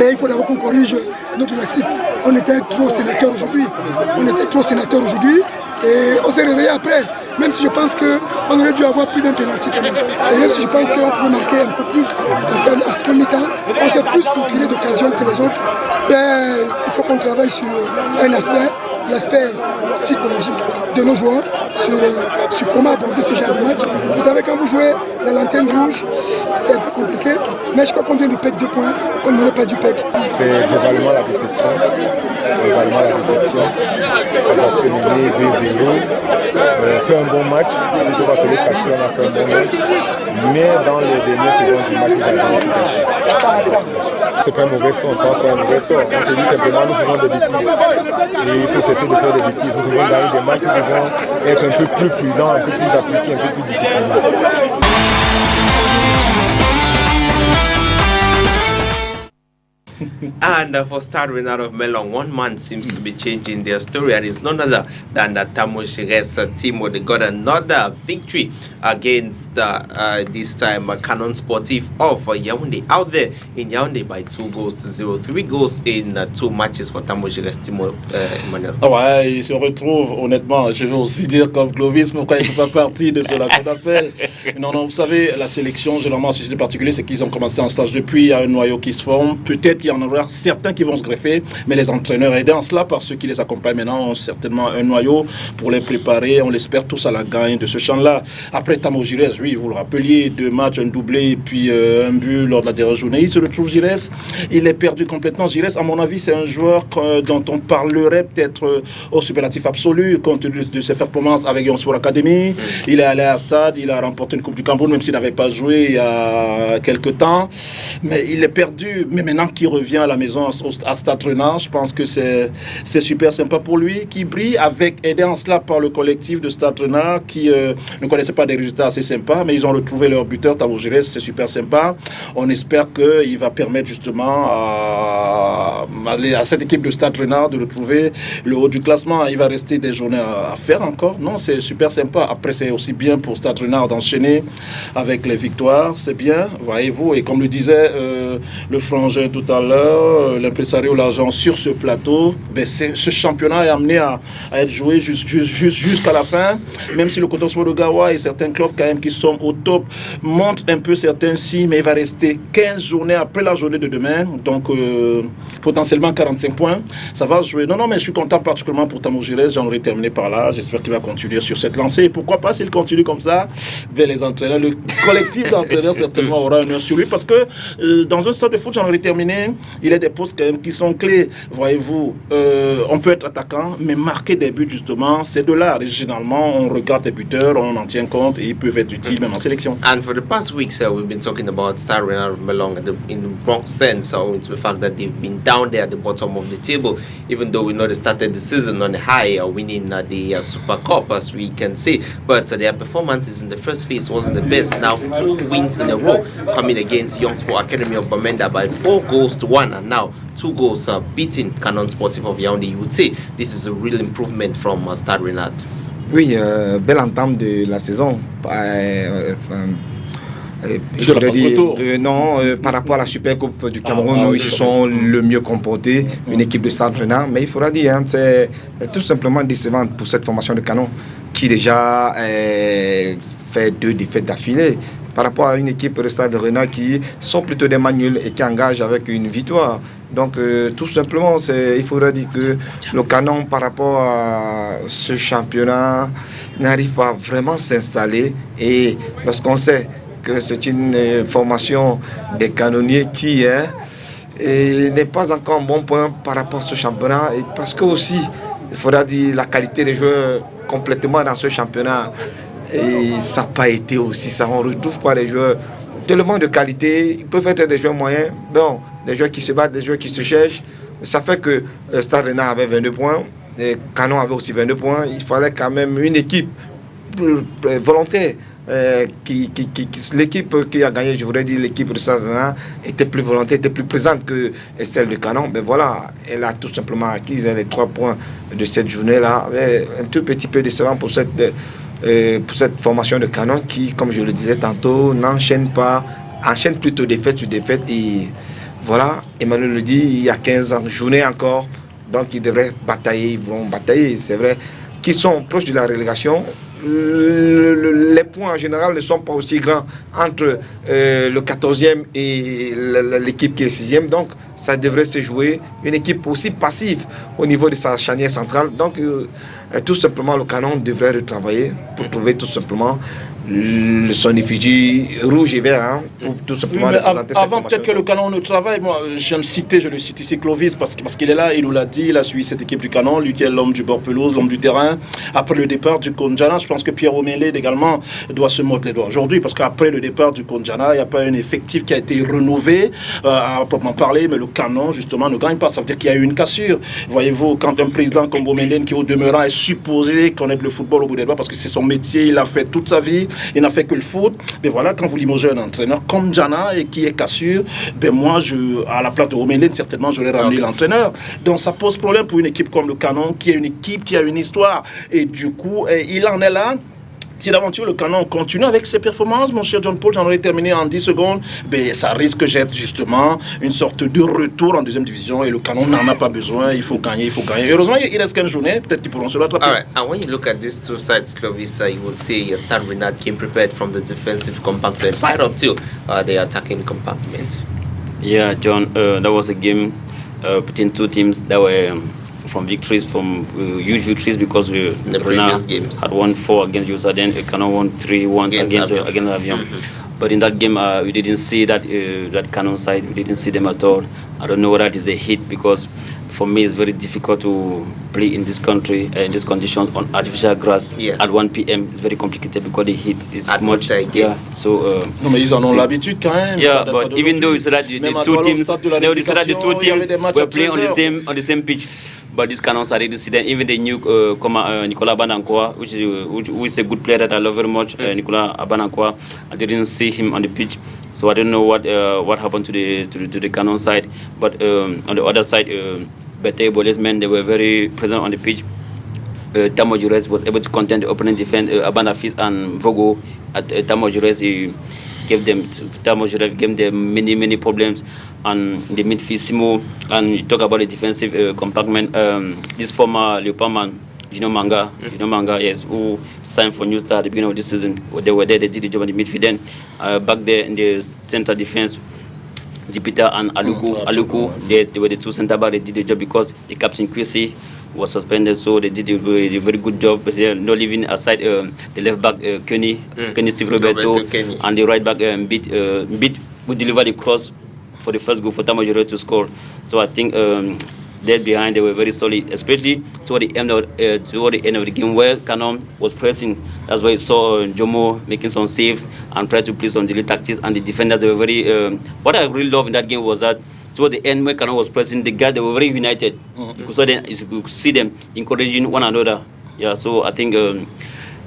Mais il faut d'abord qu'on corrige notre laxisme. On était trop sénateurs aujourd'hui. Et on s'est réveillé après, même si je pense qu'on aurait dû avoir plus d'un penalty quand même. Et même si je pense qu'on peut marquer un peu plus, parce qu'à ce mi-temps, on s'est plus procuré d'occasions que les autres. Et il faut qu'on travaille sur un aspect, l'aspect psychologique de nos joueurs, sur comment aborder ce genre de match. Vous savez, quand vous jouez la lanterne rouge, c'est un peu compliqué, mais je crois qu'on vient de perdre 2 points, qu'on n'aurait pas dû perdre. C'est globalement la déception. Parce que nous 2-0, fait un bon match. Si tu vois, c'est le caché, on a fait un bon match. Mais dans les dernières secondes du match, il a vraiment tout caché. C'est pas un mauvais sort, on pense pas un mauvais sort. On se dit simplement, nous faisons des bêtises. Et il faut cesser de faire des bêtises. Nous devons gagner des matchs, nous devons être un peu plus prudents, un peu plus appliqués, un peu plus disciplinés. And for starting out of Melon, one man seems to be changing their story, and it's none other than the Tamojires team. They got another victory against this time Canon Sportif of Yaoundé, out there in Yaoundé by 2-0. 3 goals in 2 matches for Tamojires team. Emmanuel. Ouais, il se retrouve, honnêtement, je veux aussi dire comme Clovis, pourquoi il ne fait pas partie de cela qu'on appelle. Non, vous savez, la sélection, généralement, si c'est particulier, c'est qu'ils ont commencé en stage depuis, il y a un noyau qui se forme. Peut-être qu'il y en aura certains qui vont se greffer, mais les entraîneurs aidés en cela par ceux qui les accompagnent maintenant ont certainement un noyau pour les préparer. On l'espère tous à la gagne de ce champ-là. Après Tamojires, oui, vous le rappeliez, 2 matchs, un doublé et puis un but lors de la dernière journée. Il se retrouve Giresse, il est perdu complètement. Giresse, à mon avis, c'est un joueur dont on parlerait peut-être au superlatif absolu compte tenu de ses performances avec Young Sport Academy. Il est allé à Stade, il a remporté une Coupe du Cameroun, même s'il n'avait pas joué il y a quelques temps. Mais il est perdu. Mais maintenant qu'il revient à la maison à Stade Renard, je pense que c'est super sympa pour lui, qui brille aidé en cela par le collectif de Stade Renard qui ne connaissait pas des résultats assez sympas, mais ils ont retrouvé leur buteur, Tamojires, c'est super sympa. On espère qu'il va permettre justement à cette équipe de Stade Renard de retrouver le haut du classement. Il va rester des journées à faire encore. Non, c'est super sympa. Après, c'est aussi bien pour Stade Renard d'enchaîner avec les victoires. C'est bien, voyez-vous. Et comme le disait le frangin tout à l'heure, l'impresario l'argent sur ce plateau, ben ce championnat est amené à être joué jusqu'à la fin, même si le Coton Sport de Gawa et certains clubs quand même qui sont au top montrent un peu certains signes, mais il va rester 15 journées après la journée de demain, donc potentiellement 45 points, ça va se jouer. Non, mais je suis content particulièrement pour Tamojires, j'en aurais terminé par là, j'espère qu'il va continuer sur cette lancée, et pourquoi pas s'il continue comme ça, ben les entraîneurs, le collectif d'entraîneurs certainement aura un œil sur lui, parce que dans un stade de foot, j'en aurais terminé, il y a des postes quand même qui sont clés, voyez-vous, on peut être attaquant, mais marquer des buts justement, c'est de l'art. Généralement, on regarde les buteurs, on en tient compte et ils peuvent être utiles même en sélection. And for the past weeks, we've been talking about Stade Renard of Melong in the wrong sense, into the fact that they've been down there at the bottom of the table, even though we know they started the season on the high, winning the Super Cup, as we can see. But their performances in the first phase wasn't the best. Now, 2 wins in a row coming against Young Sport Academy of Bamenda by 4-1, and now 2 goals beating Canon Sportif of Yaoundé. You would say this is a real improvement from Stade Renard. Oui, belle entame de la saison. Je voudrais dire, par rapport à la Super Coupe du Cameroun, où ils se sont le mieux comportés, une équipe de Stade Renard. Mais il faudra dire, c'est tout simplement décevant pour cette formation de Canon, qui déjà fait 2 défaites d'affilée. Par rapport à une équipe de Stade Renard qui sont plutôt des manuels et qui engagent avec une victoire. Donc tout simplement, il faudrait dire que le Canon par rapport à ce championnat n'arrive pas vraiment à s'installer. Et lorsqu'on sait que c'est une formation des canonniers qui n'est pas encore un bon point par rapport à ce championnat. Et parce que aussi, il faudra dire la qualité des joueurs complètement dans ce championnat. Et ça n'a pas été aussi ça. On ne retrouve pas des joueurs tellement de qualité. Ils peuvent être des joueurs moyens, donc des joueurs qui se battent, des joueurs qui se cherchent. Ça fait que Stade Renard avait 22 points, et Canon avait aussi 22 points. Il fallait quand même une équipe volontaire. L'équipe qui a gagné, je voudrais dire l'équipe de Stade Renard, était plus volontaire, était plus présente que celle de Canon. Mais voilà, elle a tout simplement acquis les 3 points de cette journée-là. Un tout petit peu décevant pour cette formation de Canon qui, comme je le disais tantôt, enchaîne plutôt défaite sur défaite. Et voilà, Emmanuel le dit, il y a 15 journées encore, donc ils devraient batailler, ils vont batailler. C'est vrai qu'ils sont proches de la relégation. Les points en général ne sont pas aussi grands entre le 14e et l'équipe qui est 6e, donc ça devrait se jouer. Une équipe aussi passive au niveau de sa charnière centrale, donc tout simplement le Canon devrait retravailler pour trouver tout simplement son effigie rouge et vert, hein, pour tout simplement représenter cette avant peut-être que le Canon ne travaille, moi je le cite ici Clovis parce qu'il est là, il nous l'a dit, il a suivi cette équipe du Canon, lui qui est l'homme du bord pelouse, l'homme du terrain. Après le départ du Konjana, je pense que Pierre Omeled également doit se mordre les doigts aujourd'hui parce qu'après le départ du Konjana, il n'y a pas un effectif qui a été rénové à proprement parler, mais le Canon justement ne gagne pas, ça veut dire qu'il y a eu une cassure. Voyez-vous, quand un président comme Bomenden qui au demeurant est supposé connaître le football au bout des doigts parce que c'est son métier, il a fait toute sa vie, il n'a fait que le foot, mais voilà, quand vous limogez un entraîneur comme Jana et qui est cassure, ben moi, à la place de Bomenden, certainement, j'aurais ramené l'entraîneur. Donc ça pose problème pour une équipe comme le Canon, qui est une équipe qui a une histoire. Et du coup, il en est là. Si d'aventure le Canon continue avec ses performances, mon cher John Paul, j'en aurais terminé en 10 secondes, ben, ça risque d'être justement une sorte de retour en deuxième division et le Canon n'en a pas besoin, il faut gagner. Heureusement, il reste qu'une journée, peut-être qu'ils pourront se rattraper. All right, and when you look at these two sides, Clovis, you will see Stade Rennais came prepared from the defensive compartment, fired up to the attacking compartment. Yeah, John, that was a game between two teams that were from victories, from huge victories, because the previous games had won 4 against USA, then Canon won 3-1 against Avion. But in that game, we didn't see that Canon side. We didn't see them at all. I don't know whether it is a hit, because for me it's very difficult to play in this country, in these conditions, on artificial grass at 1 p.m. It's very complicated because the heat is much. Yeah, so. Non, mais ils en ont l'habitude quand même. Yeah, but even though you said that the two teams, were playing on the same pitch. But this Canon side, didn't see them. Even the new Nicolas Abanankoa, who is a good player that I love very much, Nicolas Abanankoa, I didn't see him on the pitch, so I don't know what happened to the Canon side. But on the other side, Bete Boles men, they were very present on the pitch. Tamo Jures was able to contain the opening defense. Abanafis and Vogo at Tamo Jures, he gave them many problems. And the midfield, Simo, and you talk about the defensive compartment. This former Leopard man, Gino Manga, yes, who signed for New Star at the beginning of this season. They were there, they did the job in the midfield. Then back there in the center defense, Dipita and Aluku, they were the two center backs. They did the job because the captain Kwesi was suspended, so they did a very good job. But they're not leaving aside the left back Kenny Steve Roberto, and the right back Beat who delivered the cross for the first goal for Tamajore to score. So I think there behind they were very solid, especially toward the end of the game where Canon was pressing. That's why you saw Jomo making some saves and try to play some delay tactics, and the defenders, they were very. What I really love in that game was that toward the end when Canon was pressing, the guys, they were very united. You could see them encouraging one another. Yeah, so I think.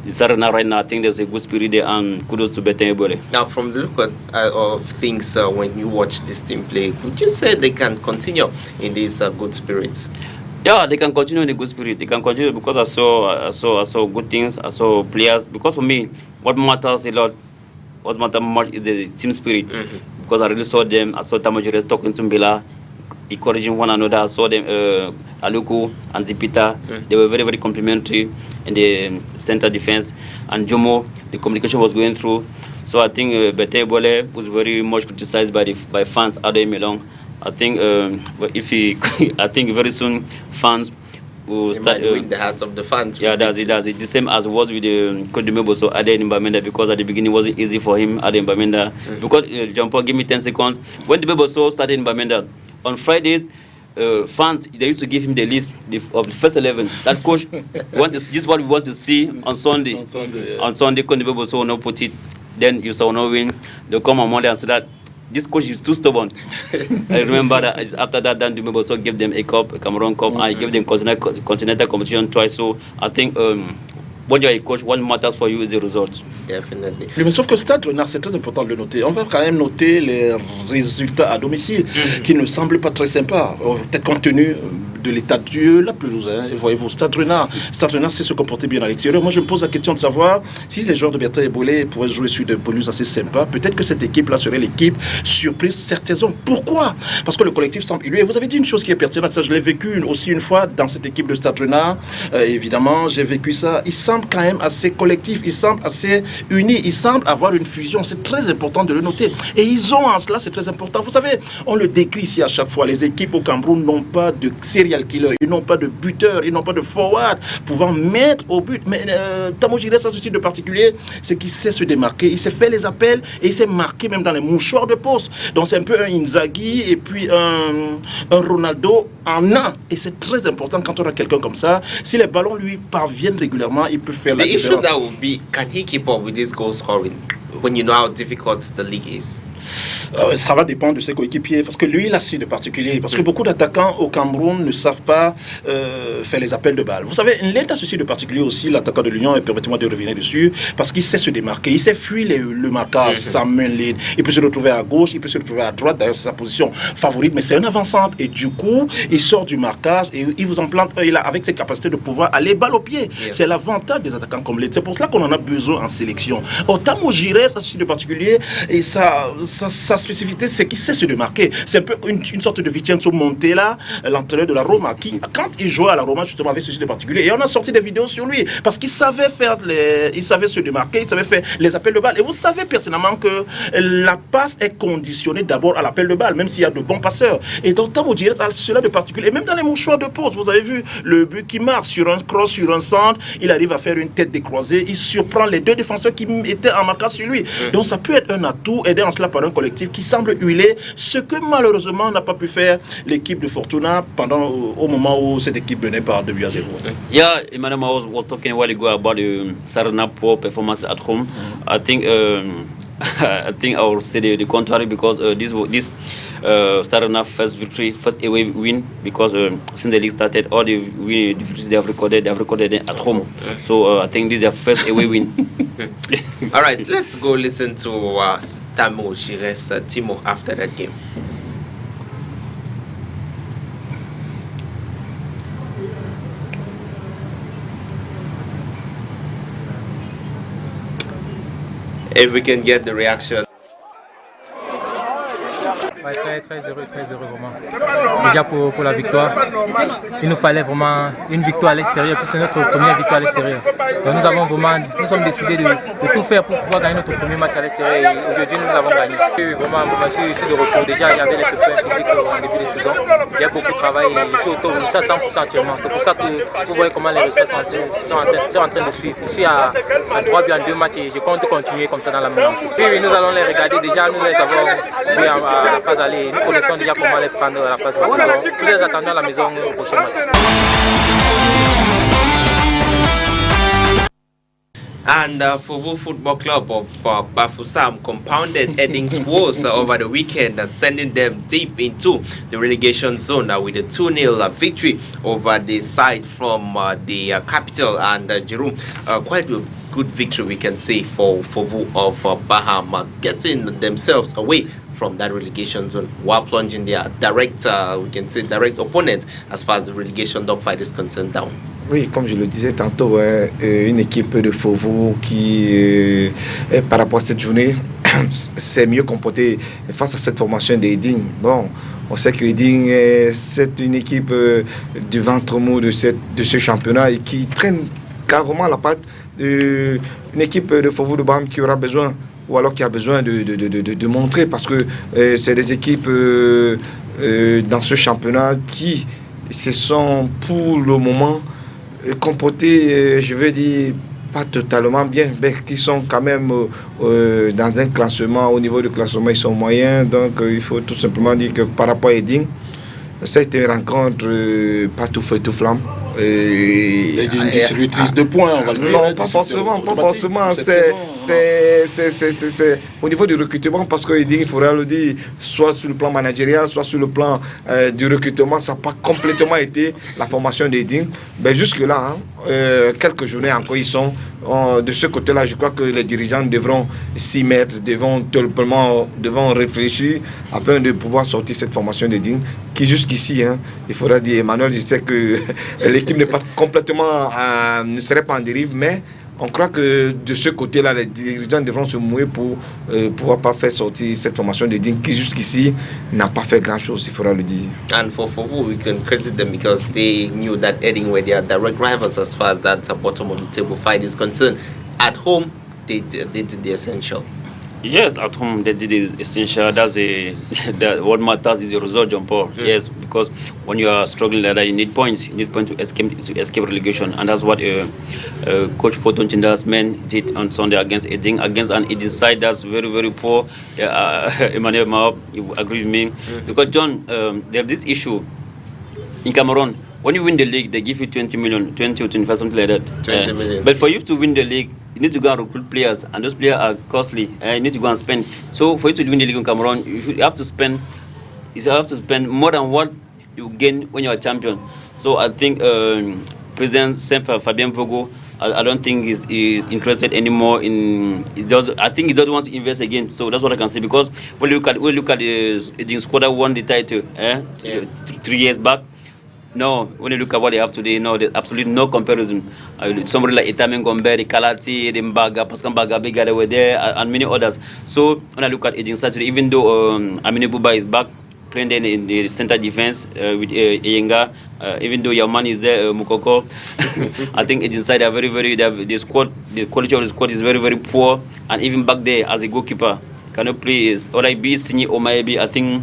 Right now, I think there's a good spirit there, and kudos to Bete Ebole. Now, from the look of things, when you watch this team play, would you say they can continue in this good spirit? Yeah, they can continue in the good spirit. They can continue because I saw good things. I saw players. Because for me, what matters a lot, what matters much is the team spirit. Because I really saw them. I saw Tamajires talking to Mbela, encouraging one another. I saw them, Aluku and Zipita. They were very, very complimentary in the center defense. And Jomo, the communication was going through. So I think Bete Ebole was very much criticized by fans out there in Milan. I think I think very soon fans will start win the hearts of the fans. Yeah, that's it. The same as it was with Cote de Mebo, so Ade Mbamenda, because at the beginning it wasn't easy for him, Ade Mbamenda. Because John Paul, give me 10 seconds. When the Mebo started in Mbamenda, on Fridays, fans, they used to give him the list of the first 11. That coach, this is what we want to see on Sunday. On Sunday, Cote de Mebo will not put it. Then you saw no win. They'll come on Monday and say that this coach is too stubborn. I remember that after that, Dan Dumebo also gave them a cup, a Cameroon Cup. I gave them continental competition twice. So I think when you're a coach, what matters for you is the result. Definitely. Mais sauf que Stade Rennais, c'est très important de le noter. On va quand même noter les résultats à domicile qui ne semblent pas très sympas, peut-être compte tenu de l'état de Dieu, la pelouse. Voyez-vous, Stade Rennais sait se comporter bien à l'extérieur. Moi, je me pose la question de savoir si les joueurs de Bertrand Ebole pourraient jouer sur des pelouses assez sympas. Peut-être que cette équipe-là serait l'équipe surprise cette saison. Pourquoi? Parce que le collectif semble élu. Et vous avez dit une chose qui est pertinente, ça je l'ai vécu aussi une fois dans cette équipe de Stade Rennais. Évidemment, j'ai vécu ça. Il semble quand même assez collectif, il semble assez unis, ils semblent avoir une fusion, c'est très important de le noter. Et ils ont en cela, c'est très important. Vous savez, on le décrit ici à chaque fois, les équipes au Cameroun n'ont pas de série serial killer, ils n'ont pas de buteur, ils n'ont pas de forward pouvant mettre au but. Mais Tamo Giresse a ceci de particulier, c'est qu'il sait se démarquer, il sait faire les appels et il sait marquer même dans les mouchoirs de poste. Donc c'est un peu un Inzaghi et puis un Ronaldo en un. Et c'est très important quand on a quelqu'un comme ça. Si les ballons lui parviennent régulièrement, il peut faire la différence. The issue that would be, can he keep up with this goal scoring when you know how difficult the league is? Ça va dépendre de ses coéquipiers, parce que lui, il a si de particulier. Parce que beaucoup d'attaquants au Cameroun ne savent pas faire les appels de balles. Vous savez, l'un a ceci de particulier aussi, l'attaquant de l'Union, et permettez-moi de revenir dessus, parce qu'il sait se démarquer, il sait fuir le marquage, sa main ligne. Il peut se retrouver à gauche, il peut se retrouver à droite, d'ailleurs c'est sa position favorite, mais c'est un avant-centre. Et du coup, il sort du marquage et il vous en plante, avec ses capacités de pouvoir aller balle au pied. C'est l'avantage des attaquants comme l'aide. C'est pour cela qu'on en a besoin en sélection. Tamo Giresse a ceci de particulier, et sa spécificité, c'est qu'il sait se démarquer. C'est un peu une sorte de Vincenzo Montella, l'entraîneur de la Roma, qui, quand il jouait à la Roma, justement, avait ceci de particulier. Et on a sorti des vidéos sur lui, parce qu'il savait il savait se démarquer, il savait faire les appels de balle. Et vous savez pertinemment que la passe est conditionnée d'abord à l'appel de balle, même s'il y a de bons passeurs. Et donc, Tamo Giresse a cela de particulier. Et même dans les mouchoirs de poste, vous avez vu le but qui marque sur un cross, sur un centre, il arrive à faire une tête décroisée, il surprend les deux défenseurs qui étaient en marquage sur lui. Donc, ça peut être un atout, aidé en cela par un collectif qui semble huilé, ce que malheureusement n'a pas pu faire l'équipe de Fortuna au moment où cette équipe menait par 2-0. Yeah, Emmanuel was talking a while ago about the Sarana poor performance at home. I think I will say the contrary, because this Sarana first away win, because since the league started, all the victories they have recorded it at home. So I think this is their first away win. All right, let's go listen to Tamo Giresse, Timo, after that game. If we can get the reaction. Très heureux vraiment. Déjà pour la victoire, il nous fallait vraiment une victoire à l'extérieur, puis c'est notre première victoire à l'extérieur. Donc nous sommes décidés de tout faire pour pouvoir gagner notre premier match à l'extérieur, et aujourd'hui nous l'avons gagné. Vraiment, je suis de retour. Déjà il y avait les pépins physiques en début de saison. Il y a beaucoup de travail et je suis au 100% actuellement. C'est pour ça que vous voyez comment les résultats sont en train de suivre. Je suis à 3 buts en 2 matchs et je compte continuer comme ça dans la même lancée. Puis nous allons les regarder. Déjà nous les avons joué à la phase aller. Nous connaissons déjà comment les prendre à la phase aller. Nous les attendons à la maison au prochain match. And Fovo Football Club of Bafoussam compounded Edding's woes over the weekend, sending them deep into the relegation zone with a 2-0 victory over the side from the capital, and Jerome, quite a good victory we can say for Fovo of Bahama, getting themselves away from that relegation zone while plunging their direct opponent as far as the relegation dogfight is concerned down. Oui, comme je le disais tantôt, une équipe de Fovo qui, par rapport à cette journée, s'est mieux comportée face à cette formation d'Eding. Bon, on sait que Eding, c'est une équipe du ventre mou de ce championnat et qui traîne carrément la patte d'une équipe de Fovo de Bam qui aura besoin, ou alors qui a besoin de montrer, parce que c'est des équipes dans ce championnat qui se sont pour le moment comportés, je veux dire, pas totalement bien, mais qui sont quand même dans un classement, au niveau du classement, ils sont moyens. Donc il faut tout simplement dire que par rapport à Eding, c'était une rencontre pas tout feu tout flamme. Et d'une distributrice de points, on va le dire. Non, pas forcément. C'est au niveau du recrutement, parce que il faudra le dire, soit sur le plan managérial, soit sur le plan du recrutement, ça n'a pas complètement été la formation d'Eding. Mais jusque-là, quelques journées encore, ils sont de ce côté-là. Je crois que les dirigeants devront s'y mettre, devront réfléchir afin de pouvoir sortir cette formation d'Eding qui jusqu'ici, il faudra dire, Emmanuel, je sais que l'équipe n'est pas complètement, ne serait pas en dérive, mais on croit que de ce côté-là, les dirigeants devront se mouiller pour pouvoir pas faire sortir cette formation de Digne qui jusqu'ici n'a pas fait grand-chose, il faudra le dire. And for Fovo, we can credit them because they knew that Edding were their direct rivals as far as that bottom of the table fight is concerned. At home, they did the essential. Yes, at home they did the essential. What matters is the result, John Paul. Yes, because when you are struggling like that, you need points. You need points to escape relegation, and that's what Coach Fortune Chinda's men did on Sunday against Eding, against an Eding side that's very, very poor. Emmanuel Maop, you agree with me? Because John, they have this issue in Cameroon. When you win the league, they give you 20 million, 20 or 25, something like that. 20 million. But for you to win the league, you need to go and recruit players, and those players are costly. You need to go and spend. So for you to win the league in Cameroon, you have to spend more than what you gain when you're a champion. So I think President Fabien Vogo, I don't think is interested anymore in. I think he doesn't want to invest again. So that's what I can say. Because when you look at the squad that won the title 3 years back. No, when you look at what they have today, no, there's absolutely no comparison. Somebody like Itamen Gombe, Kalati, Mbaga, Pascal Mbaga, Bega, they were there, and many others. So when I look at Eding Saturday, even though Amine Buba is back, playing in the center defense with Eyenga, even though Yaman is there, Mukoko, I think Eding side are very, very, the quality of the squad is very, very poor. And even back there, as a goalkeeper, cannot play, or I be Sini or maybe, I think.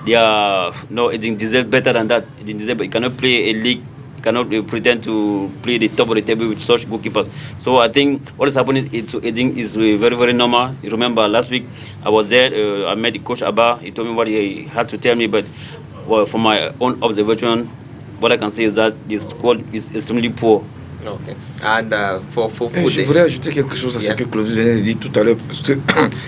It deserves better than that. It cannot play a league, cannot pretend to play the top of the table with such goalkeepers. So I think what is happening is very, very normal. You remember last week I was there, I met Coach Abba, he told me what he had to tell me, but from my own observation, what I can say is that the squad is extremely poor. Okay. And for food, je voudrais ajouter quelque chose à ce que Claude a dit tout à l'heure, parce que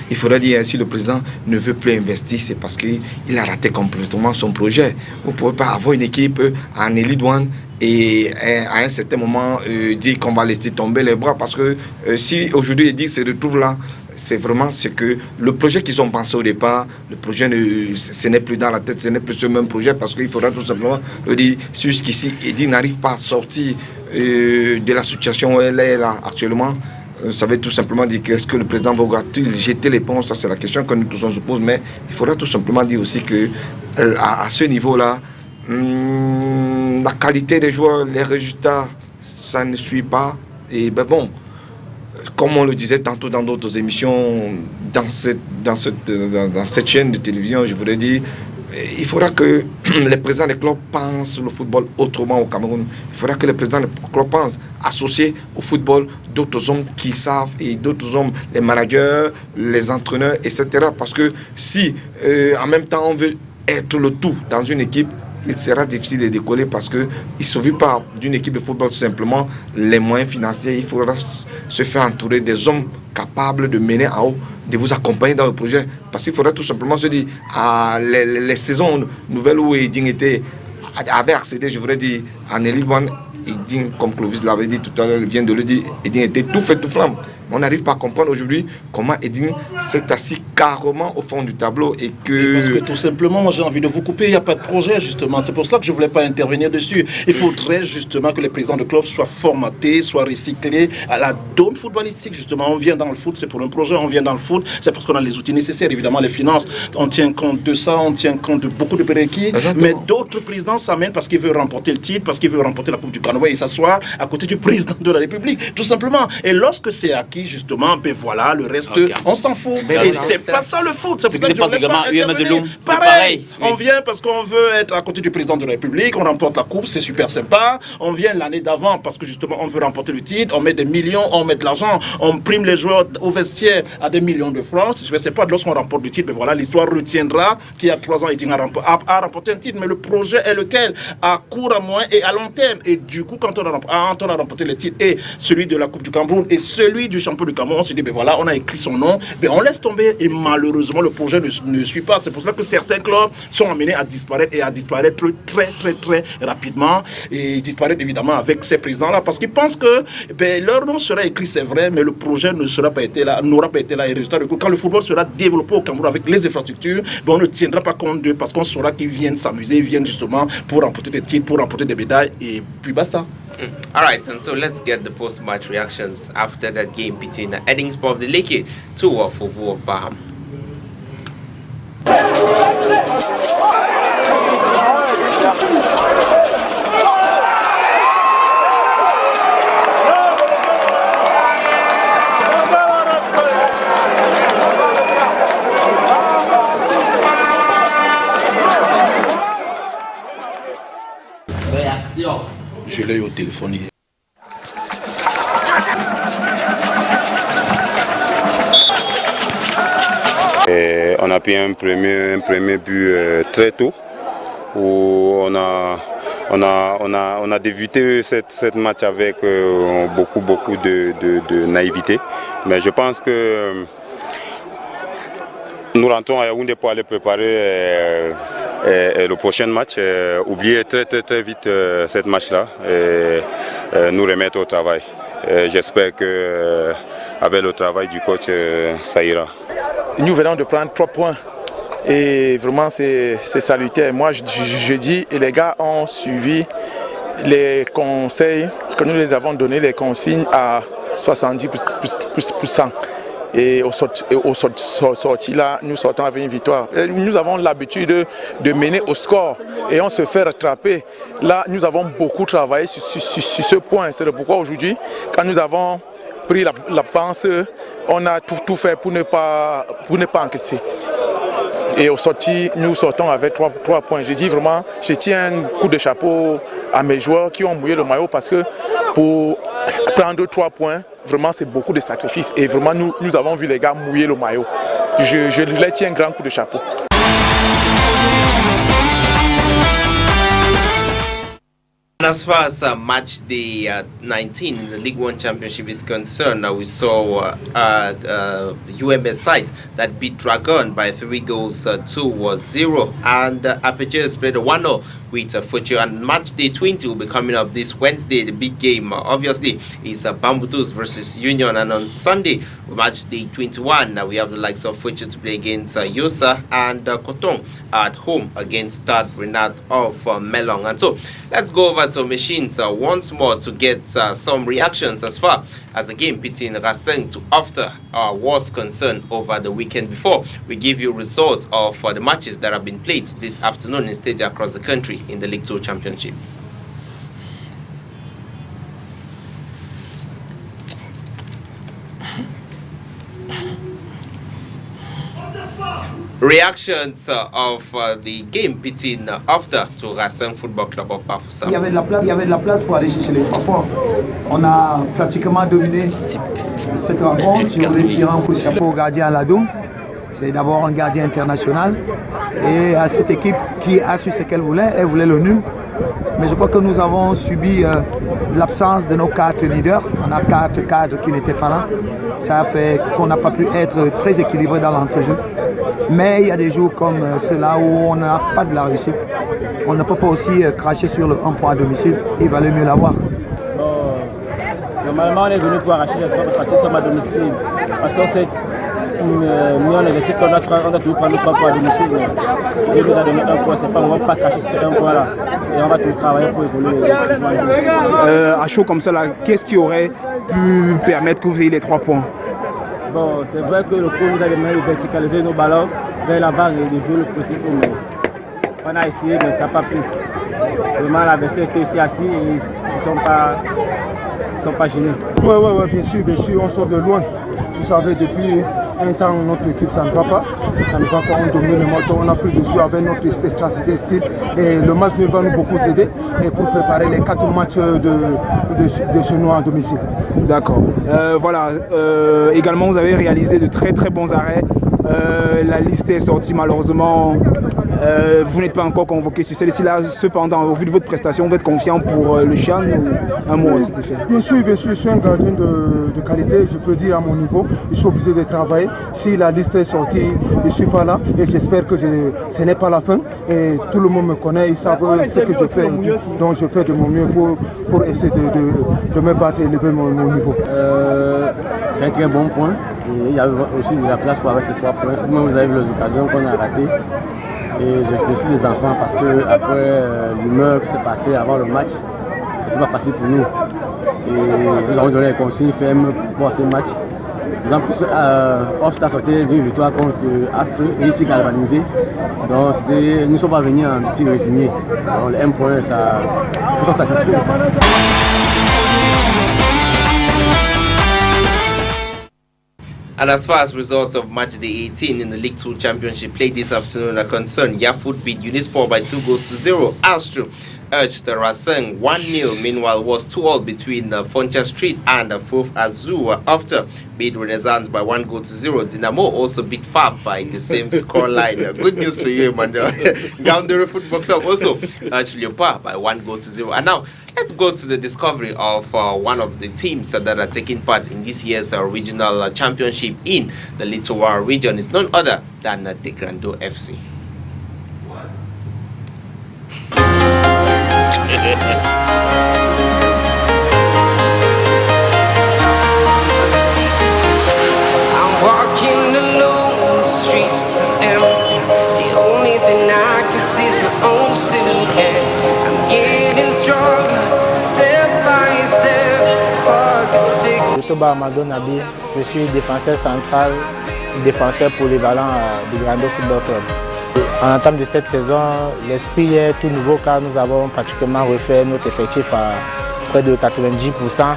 il faudrait dire si le président ne veut plus investir, c'est parce qu'il a raté complètement son projet. Vous ne pouvez pas avoir une équipe en Elite One et à un certain moment dire qu'on va laisser tomber les bras, parce que si aujourd'hui il dit qu'il se retrouve là, c'est vraiment ce que le projet qu'ils ont pensé au départ, le projet ce n'est plus dans la tête, ce n'est plus ce même projet, parce qu'il faudra tout simplement le dire jusqu'ici, Eddy n'arrive pas à sortir de la situation où elle est là actuellement. Ça veut tout simplement dire qu'est-ce que le président va-t-il jeter l'éponge? Ça c'est la question que nous tous on se pose, mais il faudra tout simplement dire aussi que à ce niveau-là, la qualité des joueurs, les résultats, ça ne suit pas. Et ben bon, comme on le disait tantôt dans d'autres émissions, dans cette chaîne de télévision, je voudrais dire, il faudra que les présidents des clubs pensent le football autrement au Cameroun. Il faudra que les présidents des clubs pensent associer au football d'autres hommes qui savent, et d'autres hommes, les managers, les entraîneurs, etc. Parce que si en même temps on veut être le tout dans une équipe, il sera difficile de décoller, parce qu'il ne suffit pas d'une équipe de football simplement les moyens financiers. Il faudra se faire entourer des hommes capables de mener en haut, de vous accompagner dans le projet. Parce qu'il faudra tout simplement se dire, les saisons nouvelles où Eding avait accédé, je voudrais dire, en Elite One, Eding, comme Clovis l'avait dit tout à l'heure, il vient de le dire, Eding était tout fait, tout flamme. On n'arrive pas à comprendre aujourd'hui comment Eding s'est assis carrément au fond du tableau et que... Parce que tout simplement, moi j'ai envie de vous couper, il n'y a pas de projet justement. C'est pour cela que je ne voulais pas intervenir dessus. Il faudrait justement que les présidents de clubs soient formatés, soient recyclés à la dôme footballistique justement. On vient dans le foot, c'est pour un projet, on vient dans le foot, c'est parce qu'on a les outils nécessaires, évidemment les finances. On tient compte de ça, on tient compte de beaucoup de prérequis. Mais d'autres présidents s'amènent parce qu'ils veulent remporter le titre, parce qu'ils veulent remporter la Coupe du Canada et s'asseoir à côté du président de la République, tout simplement. Et lorsque c'est acquis, justement, ben voilà, le reste, on s'en fout. Et c'est pas ça le foot. C'est pour ça que je voulais pas intervenir. Pareil, on vient parce qu'on veut être à côté du président de la République, on remporte la coupe, c'est super sympa. On vient l'année d'avant parce que justement on veut remporter le titre, on met des millions, on met de l'argent, on prime les joueurs au vestiaire à des millions de francs. Je ne sais pas, lorsqu'on remporte le titre, mais voilà, l'histoire retiendra qu'il y a 3 ans, Eding a remporté un titre, mais le projet est lequel? À court, à moyen et à long terme. Et du coup, quand on a remporté le titre, et celui de la Coupe du Cameroun et celui du champion du Cameroun, on se dit, ben voilà, on a écrit son nom, ben on laisse tomber, et malheureusement le projet ne suit pas. C'est pour cela que certains clubs sont amenés à disparaître, et à disparaître très très très rapidement, et disparaître évidemment avec ces présidents-là, parce qu'ils pensent que ben, leur nom sera écrit, c'est vrai, mais le projet n'aura pas été là, et résultat, quand le football sera développé au Cameroun avec les infrastructures, ben on ne tiendra pas compte d'eux, parce qu'on saura qu'ils viennent s'amuser, ils viennent justement pour remporter des titres, pour remporter des médailles, et puis basta. All right, and so let's get the post-match reactions after that game between Eding Sport of the Leke to Fufu of Baham. l'ai au téléphone hier. Et on a pris un premier but très tôt où on a débuté cette match avec beaucoup de naïveté. Mais je pense que nous rentrons à Yaoundé pour aller préparer le prochain match. Oublier très vite cette match-là et nous remettre au travail. J'espère qu'avec le travail du coach, ça ira. Nous venons de prendre 3 points et vraiment c'est salutaire. Moi je dis, et les gars ont suivi les conseils que nous les avons donnés, les consignes à 70%. Et au sorti là, nous sortons avec une victoire. Et nous avons l'habitude de mener au score et on se fait rattraper. Là, nous avons beaucoup travaillé sur ce point. C'est pourquoi aujourd'hui, quand nous avons pris l'avance, on a tout fait pour ne pas encaisser. Et au sorti, nous sortons avec 3 points. Je dis vraiment, je tiens un coup de chapeau à mes joueurs qui ont mouillé le maillot parce que pour prendre 3 points, vraiment c'est beaucoup de sacrifices. Et vraiment nous avons vu les gars mouiller le maillot. Je leur tiens un grand coup de chapeau. As far as match day 19 in the League One Championship is concerned, we saw UMS side that beat Dragon by 3 goals to 0, and Apertures played a 1-0 with Future. And match day 20 will be coming up this Wednesday. The big game, obviously, is Bambutus versus Union, and on Sunday, match day 21, we have the likes of Future to play against Yosa, and Kotong at home against Stade Renard of Melong. And so let's go over to machines once more to get some reactions as far as the game between Racing to After was concerned over the weekend. Before we give you results of the matches that have been played this afternoon in stadia across the country in the League 2 Championship. Reactions of the game between After to Racing Football Club of Bafoussam. Il y avait de la place pour aller chercher les 3 points. On a pratiquement dominé cette rencontre. Je voulais tirer un coup de chapeau au gardien Aladoum. C'est d'abord un gardien international. Et à cette équipe qui a su ce qu'elle voulait, elle voulait le nul. Mais je crois que nous avons subi l'absence de nos 4 leaders. On a 4 cadres qui n'étaient pas là. Ça a fait qu'on n'a pas pu être très équilibré dans l'entrejeu. Mais il y a des jours comme ceux-là où on n'a pas de la réussite. On ne peut pas aussi cracher sur le 1 point à domicile. Il valait mieux l'avoir. Normalement, on est venu pour arracher les 3 points parce que sommes à domicile. Parce que c'est nous, les équipes, on a toujours prendre 3 points à domicile. Il nous a donné 1 point. C'est pas, on ne va pas cracher sur ces 1 point-là. Et on va tout travailler pour évoluer. À chaud comme ça, qu'est-ce qui aurait pu permettre que vous ayez les 3 points? Bon, c'est vrai que le coach nous a demandé de verticaliser nos ballons vers la barre et de jouer le possible. Mais on a essayé, mais ça n'a pas pu. Vraiment, l'adversaire était aussi assis et ils ne sont pas gênés. Oui, bien sûr, on sort de loin. Vous savez, depuis un temps, notre équipe, ça ne va pas. Ça ne va pas, on domine le match, on a pris dessus avec notre stratégie style. Et le match va nous beaucoup aider et pour préparer les 4 matchs de chez nous en domicile. D'accord. Voilà. Également, vous avez réalisé de très bons arrêts. La liste est sortie malheureusement. Vous n'êtes pas encore convoqué sur celle-ci-là. Cependant, au vu de votre prestation, vous êtes confiant pour le Chan ou un mot s'il te plaît? Bien sûr, je suis un gardien de qualité. Je peux dire à mon niveau, je suis obligé de travailler. Si la liste est sortie, je ne suis pas là et j'espère que ce n'est pas la fin. Et tout le monde me connaît, ils savent ce que je fais. Donc je fais de mon mieux pour essayer de me battre et élever mon niveau. C'est un très bon point. Et il y a aussi de la place pour avoir ces 3 points. Vous avez vu les occasions qu'on a ratées. Et je félicite les enfants parce que après l'humeur qui s'est passée avant le match, c'était pas facile pour nous. Et nous avons donné les consignes fermes pour ce match. En plus, Ops a sorti d'une victoire contre Astre et il s'est galvanisé. Donc nous ne sommes pas venus en petit résigné. Donc le 1 point, nous sommes satisfaits. And as far as results of match day 18 in the League 2 Championship played this afternoon are concerned, Yafoot beat Unisport by 2-0. Astro urged the Raseng 1-0. Meanwhile, was 2-2 between Foncha Street and Fourth Azul. After beat Renaissance by 1-0. Dinamo also beat Fab by the same scoreline. Good news for you, Emmanuel. Gaundere Football Club also urged Leopard by 1-0. And now, let's go to the discovery of one of the teams that are taking part in this year's regional championship in the Littoral region. It's none other than the Grando FC. I'm walking alone, the streets are empty. The only thing I can see is my own silhouette. I'm getting stronger, step by step. The clock is ticking. Yotoba Amadou Nabi, je suis défenseur central, défenseur polyvalent du Grando Football Club. En entame de cette saison, l'esprit est tout nouveau car nous avons pratiquement refait notre effectif à près de 90%.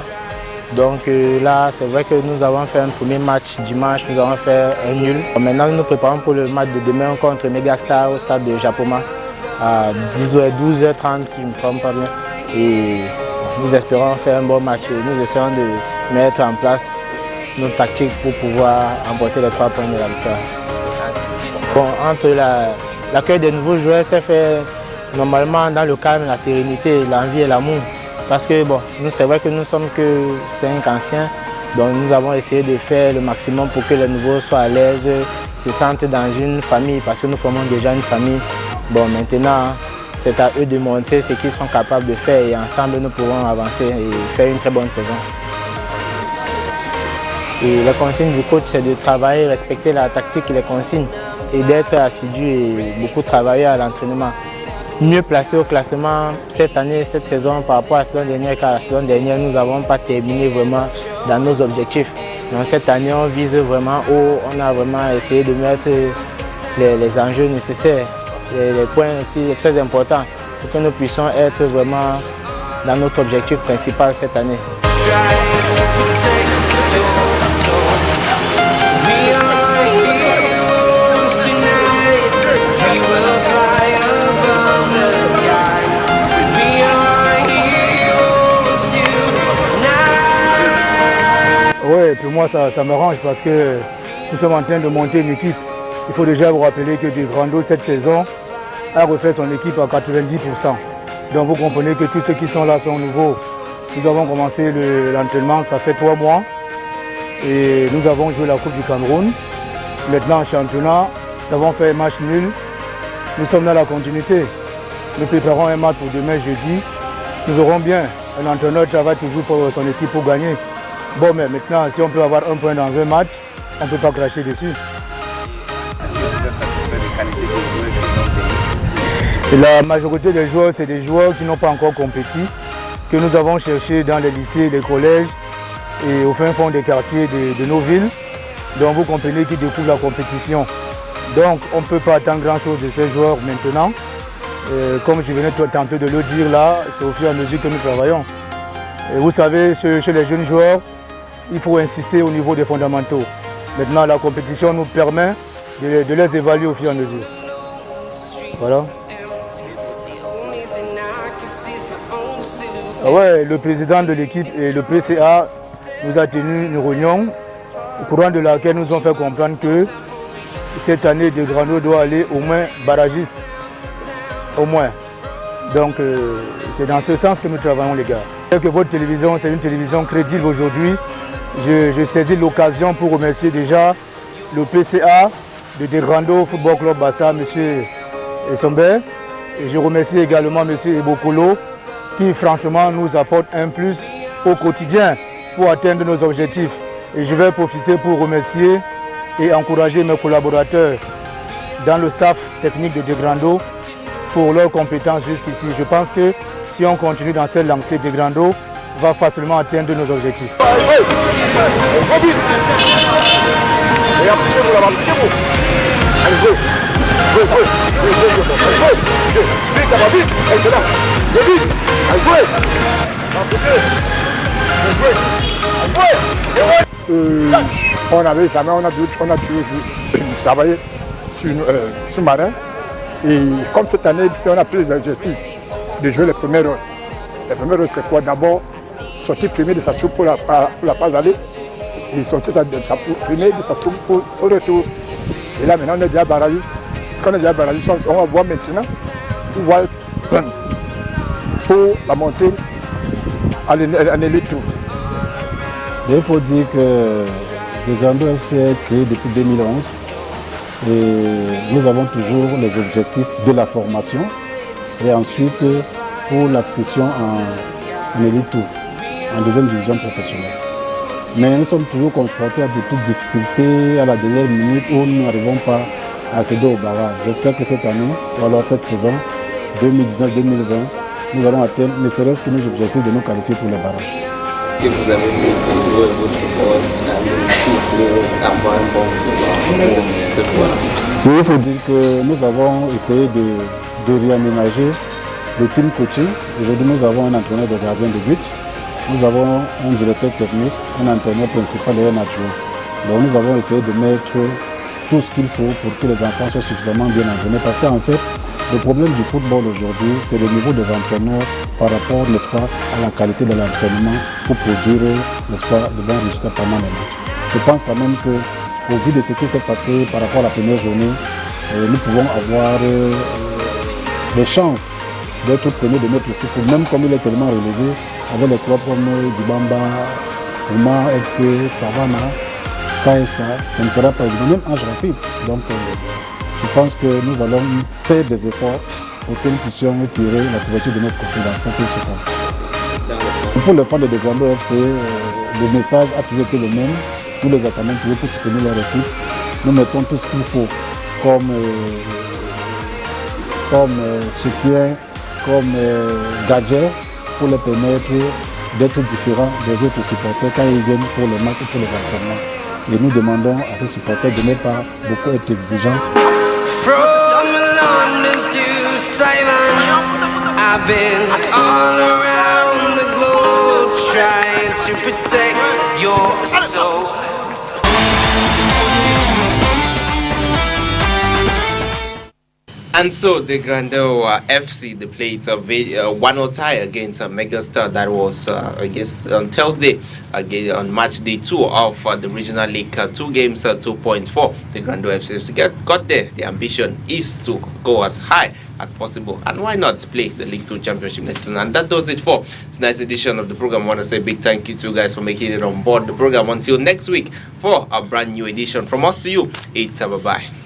Donc là, c'est vrai que nous avons fait un premier match dimanche, nous avons fait un nul. Maintenant, nous nous préparons pour le match de demain contre Megastar au stade de Japoma à 12h30, si je ne me trompe pas bien. Et nous espérons faire un bon match. Nous essayons de mettre en place nos tactiques pour pouvoir emporter les 3 points de la victoire. Bon, entre l'accueil des nouveaux joueurs s'est fait normalement dans le calme, la sérénité, l'envie et l'amour. Parce que bon, c'est vrai que nous ne sommes que 5 anciens, donc nous avons essayé de faire le maximum pour que les nouveaux soient à l'aise, se sentent dans une famille, parce que nous formons déjà une famille. Bon, maintenant, c'est à eux de montrer ce qu'ils sont capables de faire et ensemble nous pourrons avancer et faire une très bonne saison. Et la consigne du coach, c'est de travailler, respecter la tactique et les consignes et d'être assidu et beaucoup travailler à l'entraînement. Mieux placé au classement cette année, cette saison par rapport à la saison dernière, car la saison dernière, nous n'avons pas terminé vraiment dans nos objectifs. Donc cette année, on vise vraiment haut, on a vraiment essayé de mettre les enjeux nécessaires, les points aussi très importants pour que nous puissions être vraiment dans notre objectif principal cette année. Oui, pour moi ça m'arrange parce que nous sommes en train de monter une équipe. Il faut déjà vous rappeler que De Grando cette saison a refait son équipe à 90%. Donc vous comprenez que tous ceux qui sont là sont nouveaux. Nous avons commencé l'entraînement, ça fait 3 mois. Et nous avons joué la Coupe du Cameroun. Maintenant en championnat, nous avons fait un match nul. Nous sommes dans la continuité. Nous préparons un match pour demain jeudi. Nous verrons bien. Un entraîneur travaille toujours pour son équipe pour gagner. Bon, mais maintenant, si on peut avoir un point dans un match, on ne peut pas cracher dessus. Et la majorité des joueurs, c'est des joueurs qui n'ont pas encore compétit, que nous avons cherché dans les lycées, les collèges et au fin fond des quartiers de nos villes. Donc vous comprenez qu'ils découvrent la compétition. Donc on ne peut pas attendre grand-chose de ces joueurs maintenant. Comme je venais tantôt de le dire là, c'est au fur et à mesure que nous travaillons. Et vous savez, chez les jeunes joueurs, il faut insister au niveau des fondamentaux. Maintenant, la compétition nous permet de les évaluer au fur et à mesure. Voilà. Ouais, le président de l'équipe et le PCA nous a tenu une réunion au courant de laquelle nous ont fait comprendre que cette année, De Grando doit aller au moins barragiste. Au moins. Donc, c'est dans ce sens que nous travaillons, les gars. Que votre télévision, c'est une télévision crédible aujourd'hui. Je saisis l'occasion pour remercier déjà le PCA de Grando Football Club Bassa, M. Somber. Et je remercie également M. Ebokolo qui franchement nous apporte un plus au quotidien pour atteindre nos objectifs. Et je vais profiter pour remercier et encourager mes collaborateurs dans le staff technique de Grando pour leurs compétences jusqu'ici. Je pense que si on continue dans cette lancée, De Grando va facilement atteindre nos objectifs. on n'avait jamais, on a toujours travaillé sous-marin. Et comme cette année, on a pris les objectifs de jouer le premier rôle. Le premier rôle, c'est quoi? D'abord, sortir premier de sa soupe pour la phase aller et sortir premier de sa soupe pour le retour. Et là, maintenant, on est déjà barragiste. Quand on est déjà barragiste, on va voir maintenant pour la montée à l'élite tour. Il faut dire que le Grando FC est créé depuis 2011 et nous avons toujours les objectifs de la formation et ensuite pour l'accession en élite tour, en deuxième division professionnelle. Mais nous sommes toujours confrontés à de petites difficultés à la dernière minute où nous n'arrivons pas à accéder au barrage. J'espère que cette année, ou alors cette saison 2019-2020, nous allons atteindre ne serait-ce que nos objectifs de nous qualifier pour les barrages. Que vous avez mis pour jouer votre football pour avoir une bonne saison cette fois-ci? Oui, il faut dire que nous avons essayé de réaménager le team coaching. Aujourd'hui, nous avons un entraîneur de gardien de but, nous avons un directeur technique, un entraîneur principal et un adjoint. Donc nous avons essayé de mettre tout ce qu'il faut pour que les enfants soient suffisamment bien entraînés parce qu'en fait, le problème du football aujourd'hui, c'est le niveau des entraîneurs par rapport, n'est-ce pas, à la qualité de l'entraînement pour produire, n'est-ce pas, de bons résultats pendant les matchs. Je pense quand même qu'au vu de ce qui s'est passé par rapport à la première journée, nous pouvons avoir des chances d'être premiers de notre souffle, même comme il est tellement relevé, avec les clubs comme Dibamba, Ouma, FC, Savannah, KSA, ce ne sera pas évident, même Ange Rapide. Donc, je pense que nous allons faire des efforts pour que nous puissions tirer la couverture de notre côté dans cette support. Pour les fans de Grando FC, le message a toujours été le même. Nous les attendons toujours pour soutenir leur équipe. Nous mettons tout ce qu'il faut comme soutien, comme gadget pour les permettre d'être différents des autres supporters quand ils viennent pour les matchs et pour les entraînements. Et nous demandons à ces supporters de ne pas beaucoup être exigeants. From London to Taiwan, I've been all around the globe trying to protect your soul. And so the Grando FC, they played a 1-0 tie against Megastar. That was, I guess, on Thursday, again on match day 2 of the Regional League. 2 games, 2 points for the Grando FC. Got there. The ambition is to go as high as possible. And why not play the League 2 Championship next season? And that does it for tonight's edition of the program. I want to say a big thank you to you guys for making it on board the program. Until next week for a brand new edition. From us to you, it's bye-bye.